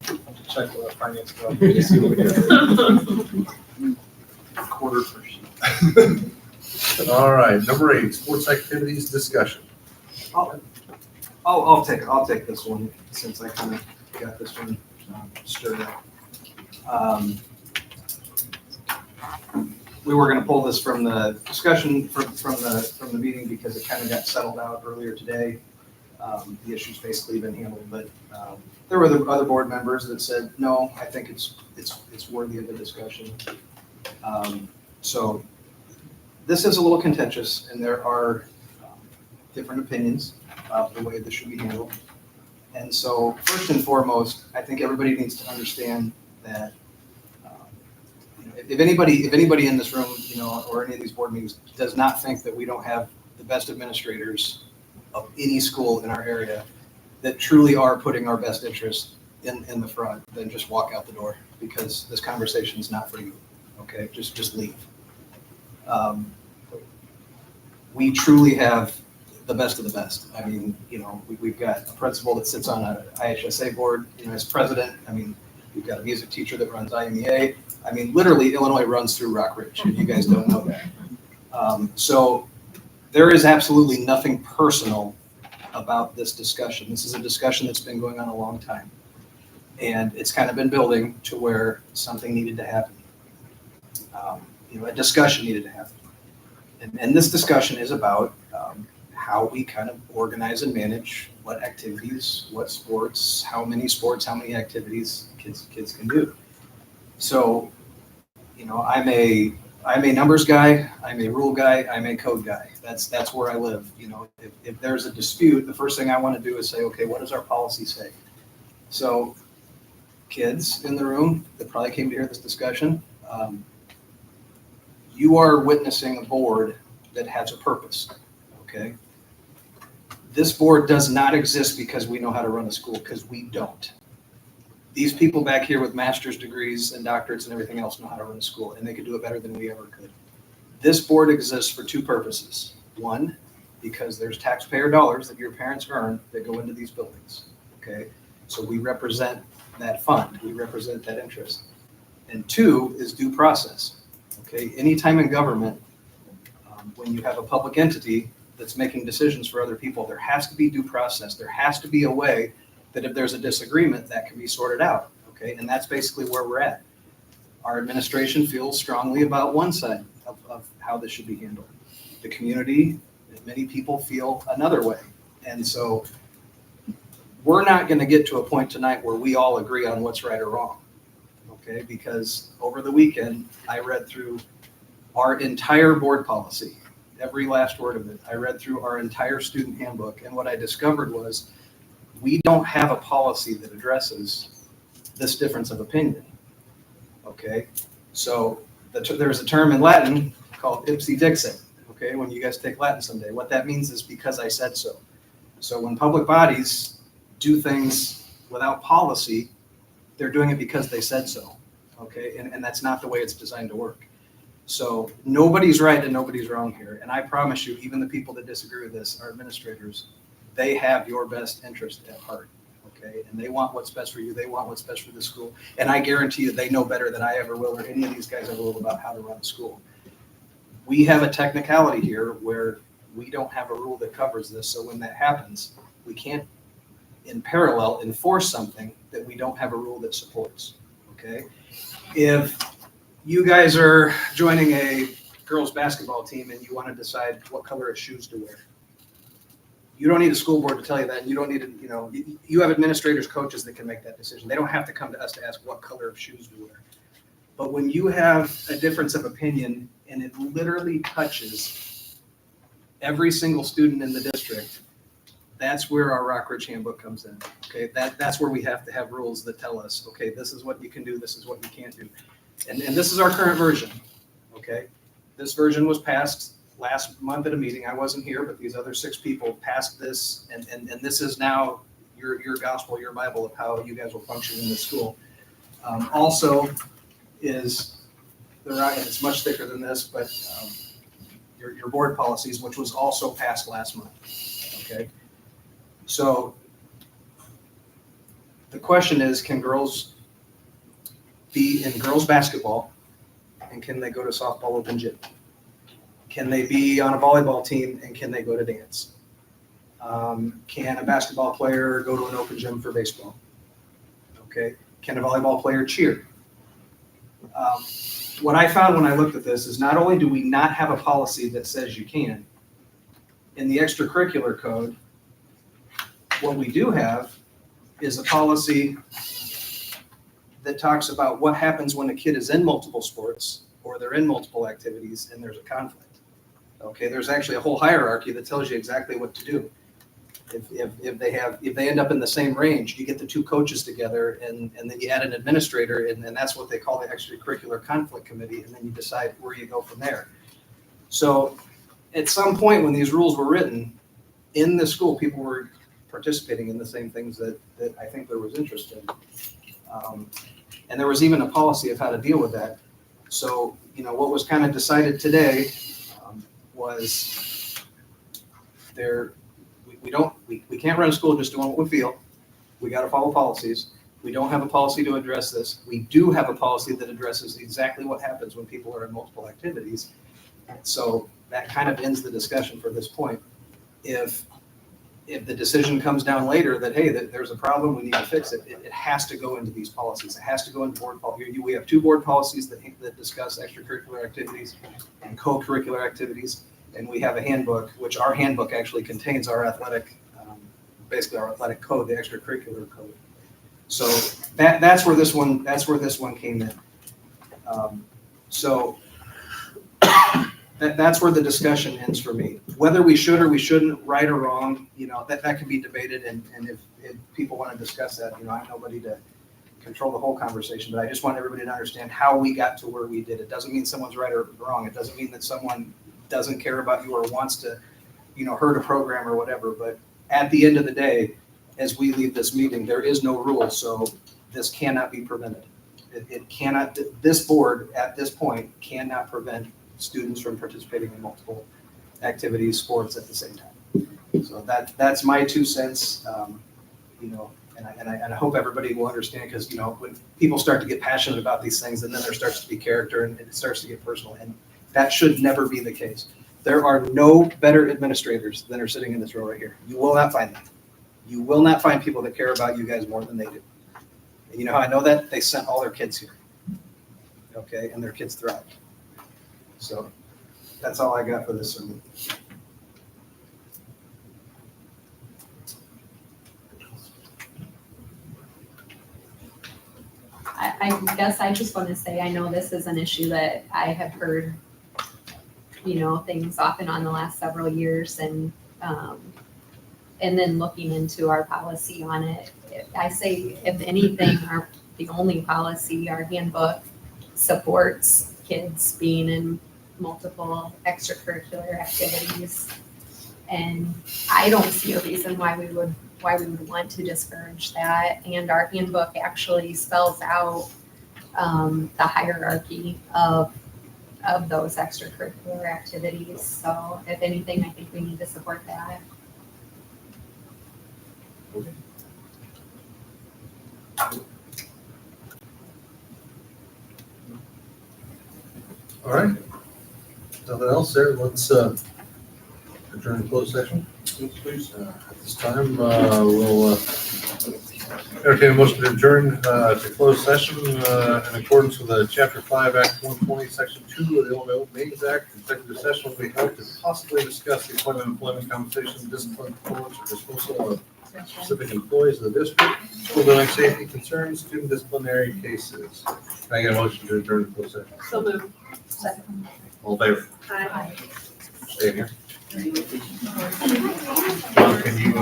I'll have to check with our finance director to see what we get. Quarter per sheet. All right. Number 8, sports activities discussion. I'll take this one since I kind of got this one stirred up. We were going to pull this from the discussion from the meeting because it kind of got settled out earlier today. The issue's basically been handled, but there were the other board members that said, no, I think it's worthy of a discussion. So this is a little contentious, and there are different opinions about the way this should be handled. And so first and foremost, I think everybody needs to understand that if anybody in this room, or any of these board meetings does not think that we don't have the best administrators of any school in our area that truly are putting our best interest in the front, then just walk out the door, because this conversation is not for you. Okay, just leave. We truly have the best of the best. I mean, we've got a principal that sits on an IHSA board, as president. I mean, we've got a music teacher that runs IMEA. I mean, literally, Illinois runs through Rockridge, and you guys don't know that. So there is absolutely nothing personal about this discussion. This is a discussion that's been going on a long time. And it's kind of been building to where something needed to happen. A discussion needed to happen. And this discussion is about how we kind of organize and manage what activities, what sports, how many activities kids can do. So, I'm a numbers guy, I'm a rule guy, I'm a code guy. That's where I live. If there's a dispute, the first thing I want to do is say, okay, what does our policy say? So kids in the room that probably came to hear this discussion, you are witnessing a board that has a purpose, okay? This board does not exist because we know how to run a school, because we don't. These people back here with master's degrees and doctorates and everything else know how to run a school, and they could do it better than we ever could. This board exists for two purposes. One, because there's taxpayer dollars that your parents earn that go into these buildings, okay? So we represent that fund, we represent that interest. And two is due process, okay? Anytime in government, when you have a public entity that's making decisions for other people, there has to be due process. There has to be a way that if there's a disagreement, that can be sorted out, okay? And that's basically where we're at. Our administration feels strongly about one side of how this should be handled. The community, many people feel another way. And so we're not gonna get to a point tonight where we all agree on what's right or wrong, okay? Because over the weekend, I read through our entire board policy, every last word of it. I read through our entire student handbook, and what I discovered was we don't have a policy that addresses this difference of opinion, okay? So there's a term in Latin called ipsi dixit, okay? When you guys take Latin someday, what that means is because I said so. So when public bodies do things without policy, they're doing it because they said so, okay? And that's not the way it's designed to work. So nobody's right and nobody's wrong here. And I promise you, even the people that disagree with this, our administrators, they have your best interest at heart, okay? And they want what's best for you. They want what's best for the school. And I guarantee you they know better than I ever will or any of these guys ever will about how to run a school. We have a technicality here where we don't have a rule that covers this. So when that happens, we can't in parallel enforce something that we don't have a rule that supports, okay? If you guys are joining a girls basketball team and you want to decide what color of shoes to wear, you don't need a school board to tell you that. And you don't need to, you have administrators, coaches that can make that decision. They don't have to come to us to ask what color of shoes to wear. But when you have a difference of opinion and it literally touches every single student in the district, that's where our Rockridge handbook comes in. Okay, that's where we have to have rules that tell us, okay, this is what you can do, this is what you can't do. And this is our current version, okay? This version was passed last month at a meeting. I wasn't here, but these other 6 people passed this, and this is now your gospel, your Bible of how you guys will function in the school. Also is the right, and it's much thicker than this, but your board policies, which was also passed last month, okay? So the question is, can girls be in girls basketball, and can they go to softball open gym? Can they be on a volleyball team, and can they go to dance? Can a basketball player go to an open gym for baseball? Okay. Can a volleyball player cheer? What I found when I looked at this is not only do we not have a policy that says you can, in the extracurricular code, what we do have is a policy that talks about what happens when a kid is in multiple sports or they're in multiple activities and there's a conflict. Okay, there's actually a whole hierarchy that tells you exactly what to do. If they end up in the same range, you get the 2 coaches together and then you add an administrator, and that's what they call the extracurricular conflict committee, and then you decide where you go from there. So at some point when these rules were written in the school, people were participating in the same things that I think there was interest in. And there was even a policy of how to deal with that. So, what was kind of decided today was we can't run a school just doing what we feel. We got to follow policies. We don't have a policy to address this. We do have a policy that addresses exactly what happens when people are in multiple activities. So that kind of ends the discussion for this point. If the decision comes down later that, hey, there's a problem, we need to fix it, it has to go into these policies. It has to go into board policy. We have 2 board policies that discuss extracurricular activities and co-curricular activities. And we have a handbook, which our handbook actually contains our athletic, basically our athletic code, the extracurricular code. So that's where this one came in. So that's where the discussion ends for me. Whether we should or we shouldn't, right or wrong, that can be debated. And if people want to discuss that, I'm nobody to control the whole conversation, but I just want everybody to understand how we got to where we did. It doesn't mean someone's right or wrong. It doesn't mean that someone doesn't care about you or wants to, hurt a program or whatever. But at the end of the day, as we leave this meeting, there is no rule, so this cannot be prevented. It cannot, this board at this point cannot prevent students from participating in multiple activities, sports at the same time. So that's my 2 cents, and I hope everybody will understand, because, when people start to get passionate about these things, and then there starts to be character and it starts to get personal, and that should never be the case. There are no better administrators than are sitting in this row right here. You will not find them. You will not find people that care about you guys more than they do. And you know how I know that? They sent all their kids here. Okay, and their kids thrive. So that's all I got for this sermon. I guess I just want to say, I know this is an issue that I have heard, things off and on the last several years, and then looking into our policy on it. I say, if anything, the only policy, our handbook, supports kids being in multiple extracurricular activities. And I don't see a reason why we would want to discourage that. And our handbook actually spells out the hierarchy of those extracurricular activities. So if anything, I think we need to support that. All right. Nothing else there? Let's adjourn to closed session. Please. At this time, we'll entertain a motion to adjourn to closed session in accordance with Chapter 5, Act 120, Section 2 of the Illinois Open Meetings Act. Executive session will be held to possibly discuss the appointment, employment, compensation, discipline, performance, or dismissal of specific employees of the district, school building safety concerns, student disciplinary cases. Can I get a motion to adjourn to closed session? So moved. All in favor? Aye. Stay here. John, can you,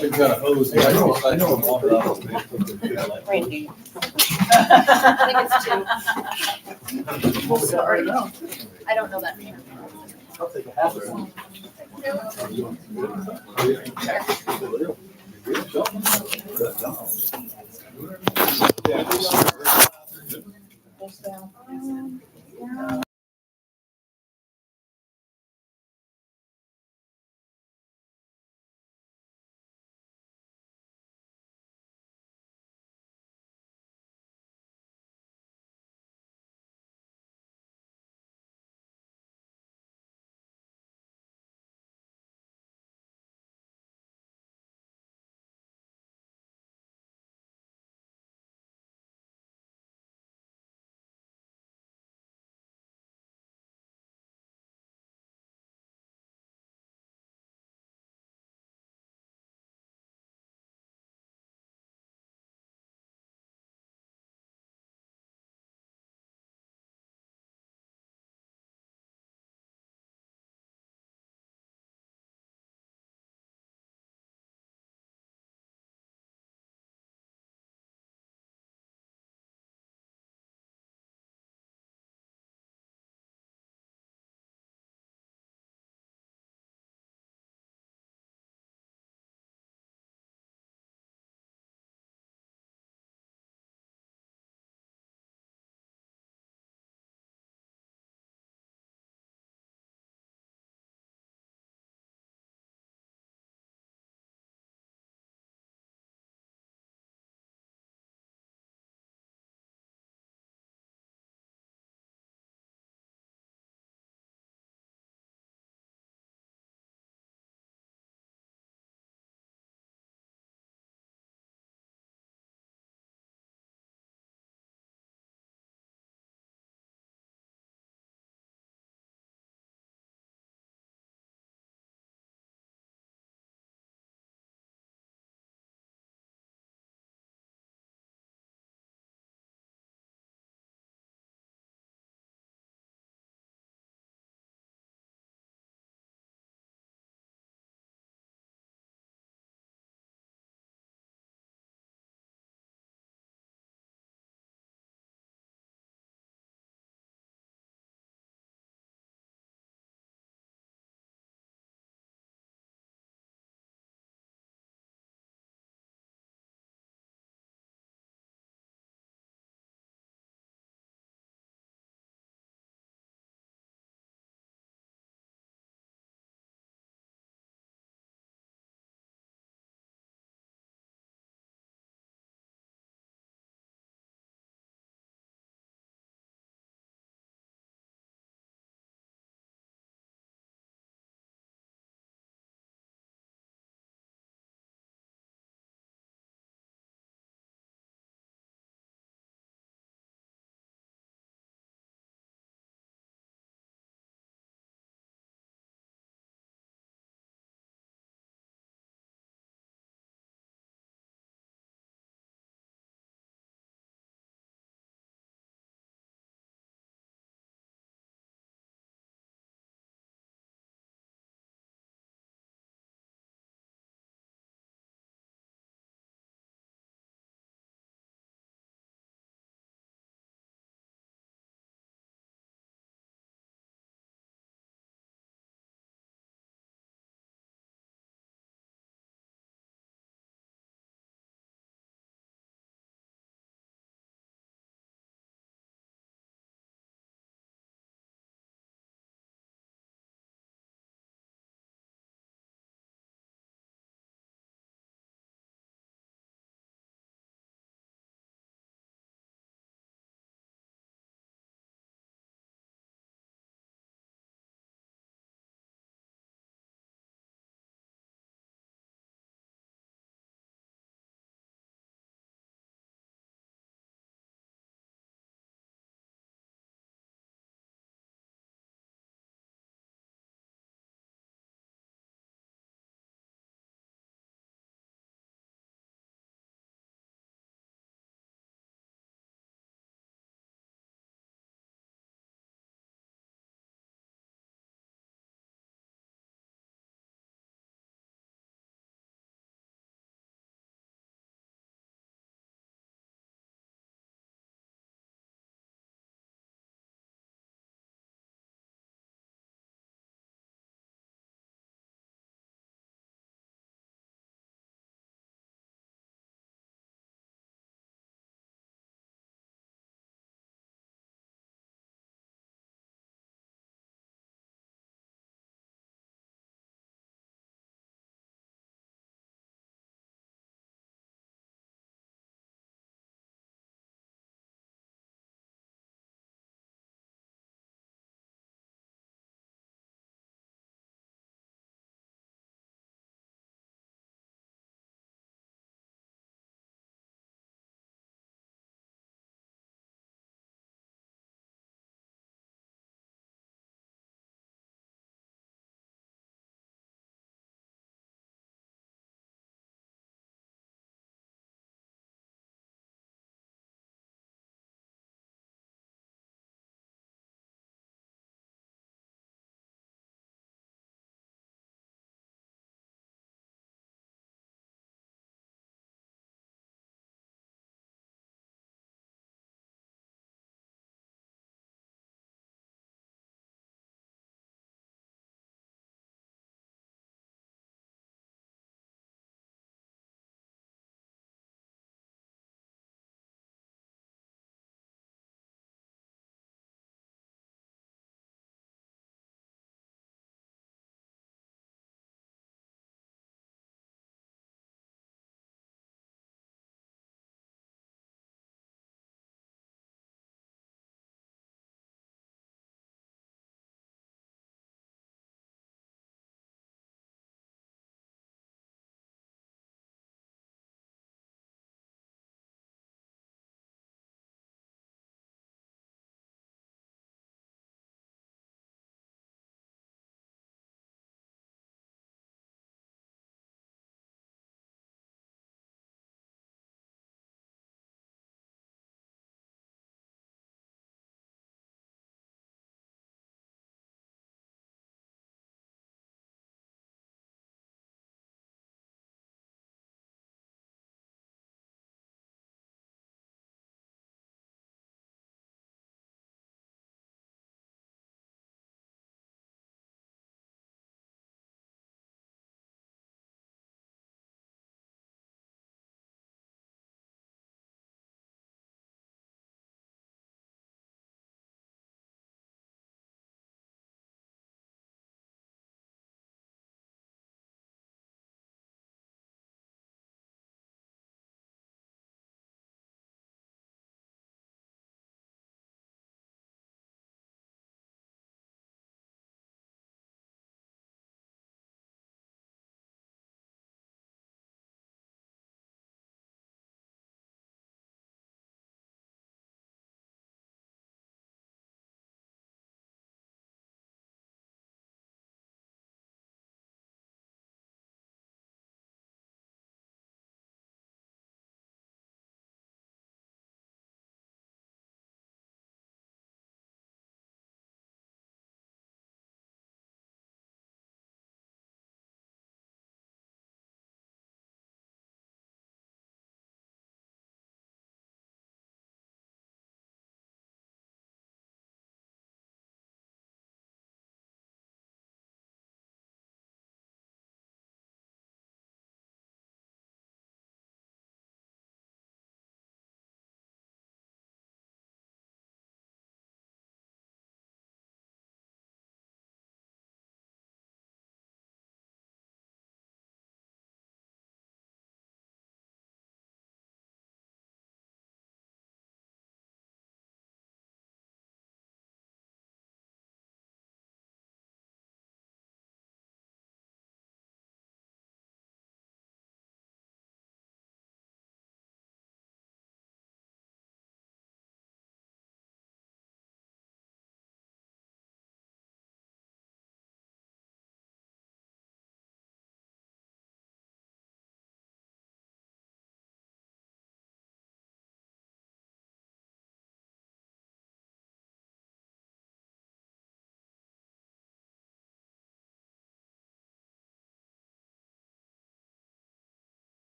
We've got a hose here. I know water out of Randy. Sorry. I don't know that name. I'll take a half of one. Yeah.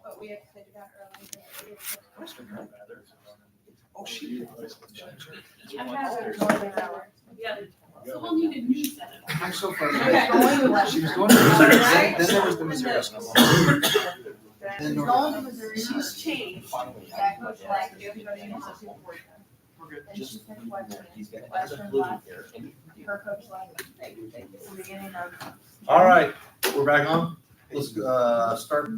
but we had to do that early. Oh, she. I have it more than an hour. Yeah. So we'll need a new set of. I'm so Okay. frustrated. She was going to Missouri, then there was the Missouri stuff. Then North Carolina. She's changed. That goes like everybody knows. And she said Western left, her coach left. The beginning of. All right, we're back on. Let's start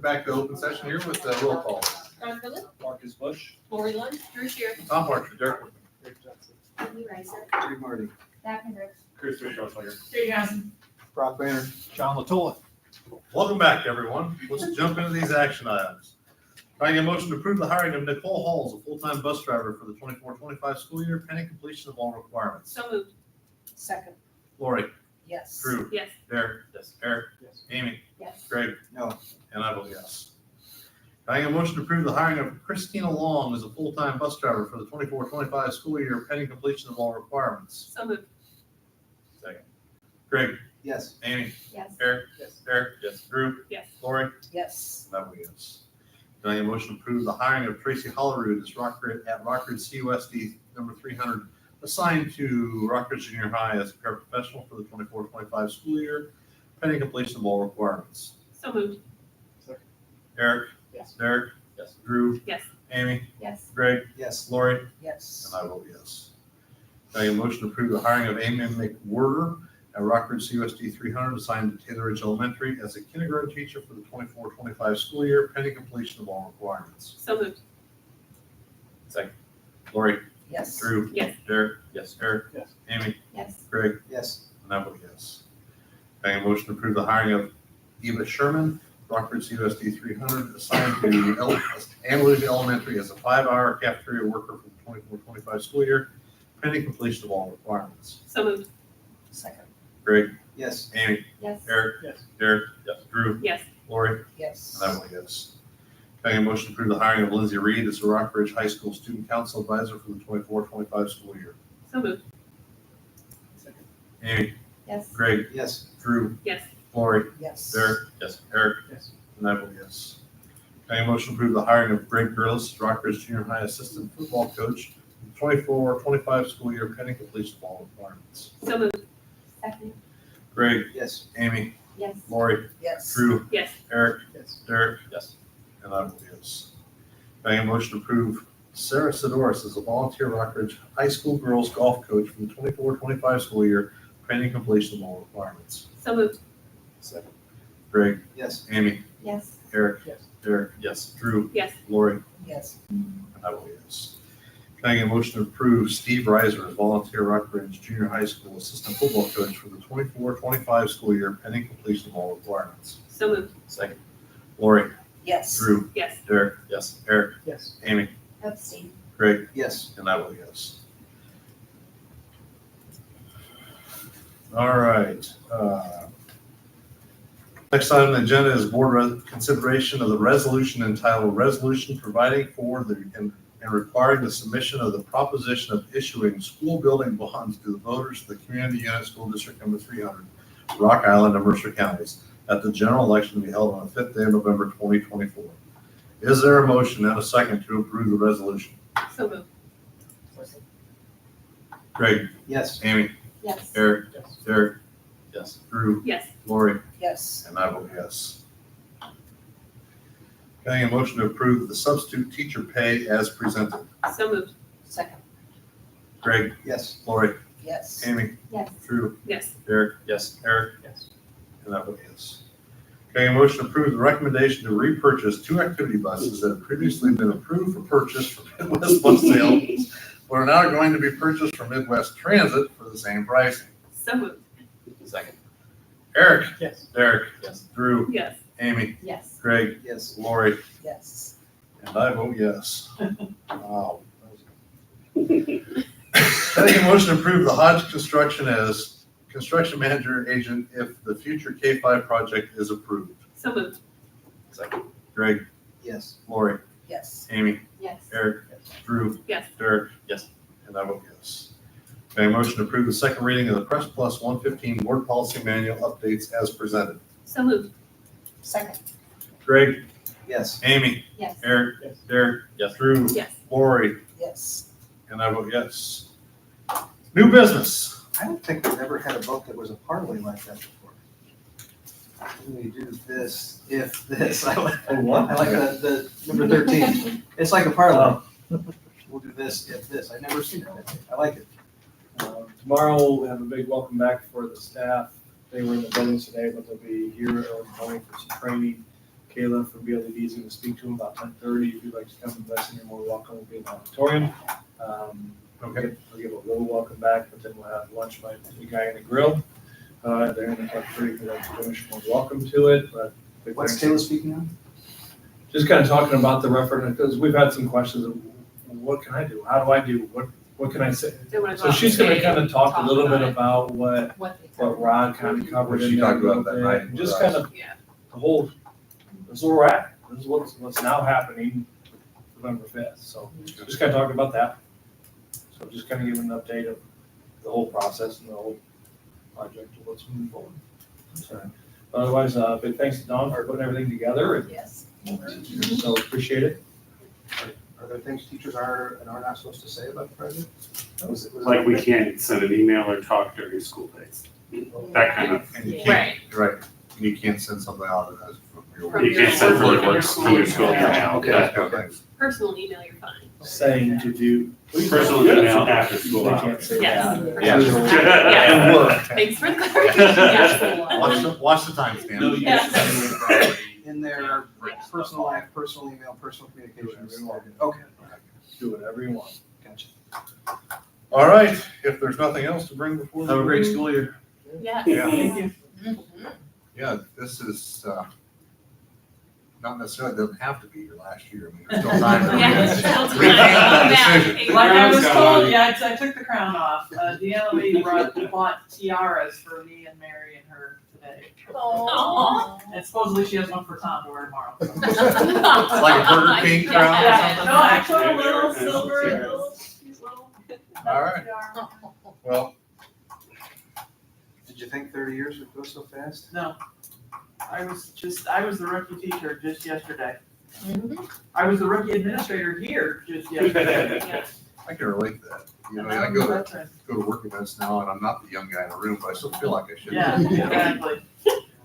back to open session here with the roll call. Ron Phillips, Marcus Bush. Lori Lund, Drew Shear. Tom Parker, Derek. Amy Reiser. Free Marty. Daphne Brooks. Christopher Schwarzenegger. There you go. Brock Banner. John Latola. Welcome back, everyone. Let's jump into these action items. Can I get a motion to approve the hiring of Nicole Hall as a full-time bus driver for the 24-25 school year, pending completion of all requirements? So moved. Second. Lori, Yes. Drew, Yes. Derek, Yes. Eric, Yes. Amy, Yes. Greg, No. and I vote yes. Can I get a motion to approve the hiring of Christina Long as a full-time bus driver for the 24-25 school year, pending completion of all requirements? So moved. Second. Greg, Yes. Amy, Yes. Eric, Yes. Derek, Yes. Drew, Yes. Lori, Yes. and I vote yes. Can I get a motion to approve the hiring of Tracy Hollerud as Rockridge CUSD number 300, assigned to Rockridge Junior High as a paraprofessional for the 24-25 school year, pending completion of all requirements? So moved. Eric, Yes. Derek, Yes. Drew, Yes. Amy, Yes. Greg, Yes. Lori, Yes. and I vote yes. Can I get a motion to approve the hiring of Amy McWhorter at Rockridge CUSD 300, assigned to Taylor Ridge Elementary as a kindergarten teacher for the 24-25 school year, pending completion of all requirements? So moved. Second. Lori, Yes. Drew, Yes. Derek, Yes. Eric, Yes. Amy, Yes. Greg, Yes. and I vote yes. Can I get a motion to approve the hiring of Eva Sherman, Rockridge CUSD 300, assigned to Andalusia Elementary as a 5-hour cafeteria worker for the 24-25 school year, pending completion of all requirements? So moved. Second. Greg, Yes. Amy, Yes. Eric, Yes. Derek, Yes. Drew, Yes. Lori, Yes. and I vote yes. Can I get a motion to approve the hiring of Lindsay Reed as a Rockridge High School Student Council Advisor for the 24-25 school year? So moved. Amy, Yes. Greg, Yes. Drew, Yes. Lori, Yes. Derek, Yes. Eric, Yes. and I vote yes. Can I get a motion to approve the hiring of Greg Grillis, Rockridge Junior High Assistant Football Coach for the 24-25 school year, pending completion of all requirements? So moved. Second. Greg, Yes. Amy, Yes. Lori, Yes. Drew, Yes. Eric, Yes. Derek, Yes. and I vote yes. Can I get a motion to approve Sarah Sidoris as a volunteer Rockridge High School girls golf coach for the 24-25 school year, pending completion of all requirements? So moved. Second. Greg, Yes. Amy, Yes. Eric, Yes. Derek, Yes. Drew, Yes. Lori, Yes. and I vote yes. Can I get a motion to approve Steve Reiser as volunteer Rockridge Junior High School assistant football coach for the 24-25 school year, pending completion of all requirements? So moved. Second. Lori, Yes. Drew, Yes. Derek, Yes. Eric, Yes. Amy, Abstain. Greg, Yes. and I vote yes. All right. Next item on the agenda is board consideration of the resolution entitled Resolution Providing for and Requiring the Submission of the Proposition of Issuing School Building Bonds to the voters of the Community Unit School District Number 300, Rock Island and Mercer Counties, at the general election to be held on the 5th day of November 2024. Is there a motion and a second to approve the resolution? So moved. Greg, Yes. Amy, Yes. Eric, Yes. Derek, Yes. Drew, Yes. Lori, Yes. and I vote yes. Can I get a motion to approve the substitute teacher pay as presented? So moved. Second. Greg, Yes. Lori, Yes. Amy, Yes. Drew, Yes. Derek, Yes. Eric, Yes. and I vote yes. Can I get a motion to approve the recommendation to repurchase 2 activity buses that have previously been approved for purchase from Midwest Bus Sales, but are now going to be purchased from Midwest Transit for the same pricing? So moved. Second. Eric, Yes. Derek, Yes. Drew, Yes. Amy, Yes. Greg, Yes. Lori, Yes. and I vote yes. Wow. Can I get a motion to approve the Hodge Construction as construction manager agent if the future K-5 project is approved? So moved. Second. Greg, Yes. Lori, Yes. Amy, Yes. Eric, Drew, Yes. Derek, Yes. and I vote yes. Can I get a motion to approve the second reading of the Press Plus 115 Board Policy Manual updates as presented? So moved. Second. Greg, Yes. Amy, Yes. Eric, Yes. Derek, Yes. Drew, Yes. Lori, Yes. and I vote yes. New business. I don't think we've ever had a vote that was a parlay like that before. When we do this, if this, I like, I like the number 13. It's like a parlay. We'll do this, if this. I've never seen it. I like it. Tomorrow, we'll have a big welcome back for the staff. They were in the buildings today, but they'll be here early morning for some training. Kayla from BLED is going to speak to them about 10:30. If you'd like to come and listen, you're more welcome. We'll be in the auditorium. Okay. We'll give a little welcome back, but then we'll have lunch by the guy in the grill. They're in the cafeteria for that finish. More welcome to it, but. What's Taylor speaking on? Just kind of talking about the referendum, because we've had some questions of what can I do? How do I do? What can I say? So she's going to kind of talk a little bit about what Rod kind of covered What she in there a talked little about that bit. night And with just us. kind of the whole, this is where we're at. This is what's now happening November 5th. So just kind of talking about that. So just kind of giving an update of the whole process and the whole project of what's moving forward. So, otherwise, big thanks to Dawn for putting everything together. And Yes. so appreciate it. Are there things teachers are and are not supposed to say about the project? Was it Like we can't send an email or talk during school days. That kind of, And you can't, right, and you can't send something out as from your. you can't send from your school Yeah, email. okay, that kind of things. Personal email, you're fine. Saying to do. Personal email after school They hours. can't say Yes. that. Yeah. And work. Thanks for the clarification. Yes. Watch the timestamp. No, you Yes. In their personal life, personal email, personal communications? Okay. Do whatever you want. Gotcha. All right, if there's nothing else to bring before. the Have a great board. school year. Yes. Yeah. Thank you. Yeah, this is, not necessarily, doesn't have to be your last year. I mean, there's still time. to Yeah, still time. revamp that Yeah. decision. Like I was Crown's told, gone. yeah, I took the crown off. Deanna Lee bought tiaras for me and Mary and her today. Aw. And supposedly she has one for Tom to wear tomorrow. It's like a Burger King crown or Yeah, something? no, actually a little silver, little. All right. tiara. Well, Did you think 30 years would go so fast? No, I was the rookie teacher just yesterday. I was the rookie administrator here just yesterday. I can relate to that. You know, And I I'm go the to veteran. work events now and I'm not the young guy in the room, but I still feel like I should. Yeah, exactly.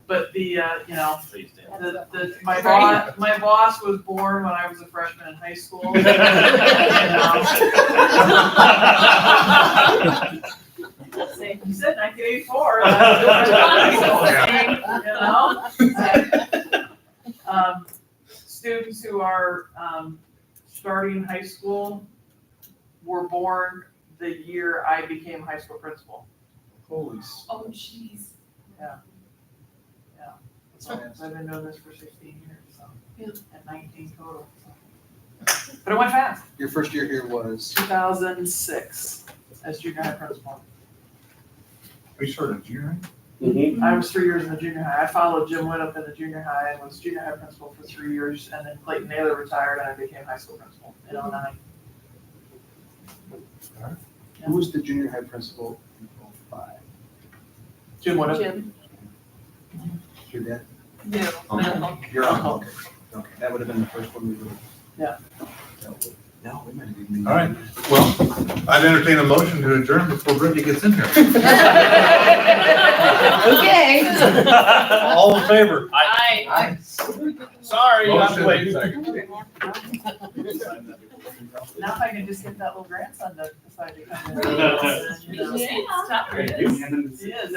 But the, you know, Please stand. my Right. boss was born when I was a freshman in high school. You said 1984. Students who are starting high school were born the year I became high school principal. Holy. Oh, jeez. So I've been doing this for 16 years, so, Yeah. and 19 total. So. But it went fast. Your first year here was? 2006 as junior high principal. We started in junior I was 3 years in the junior high. I followed Jim Winup in the junior high and was junior high principal for 3 years, and then Clayton Naylor retired and I became high school principal in 09. Who was the junior high principal in 05? Jim Winup. Jim. Your dad? No. No. Your uncle, okay. Okay, that would have been the first one we would have. Yeah. No, we might have even. All right. Well, I'd entertain a motion to adjourn before Brittany gets in here. Okay. All in favor? I. Sorry, you have Motion. to wait a second. Now if I can just get that little grandson to decide to come in. Yeah. You know. Stop. Thank you. He is.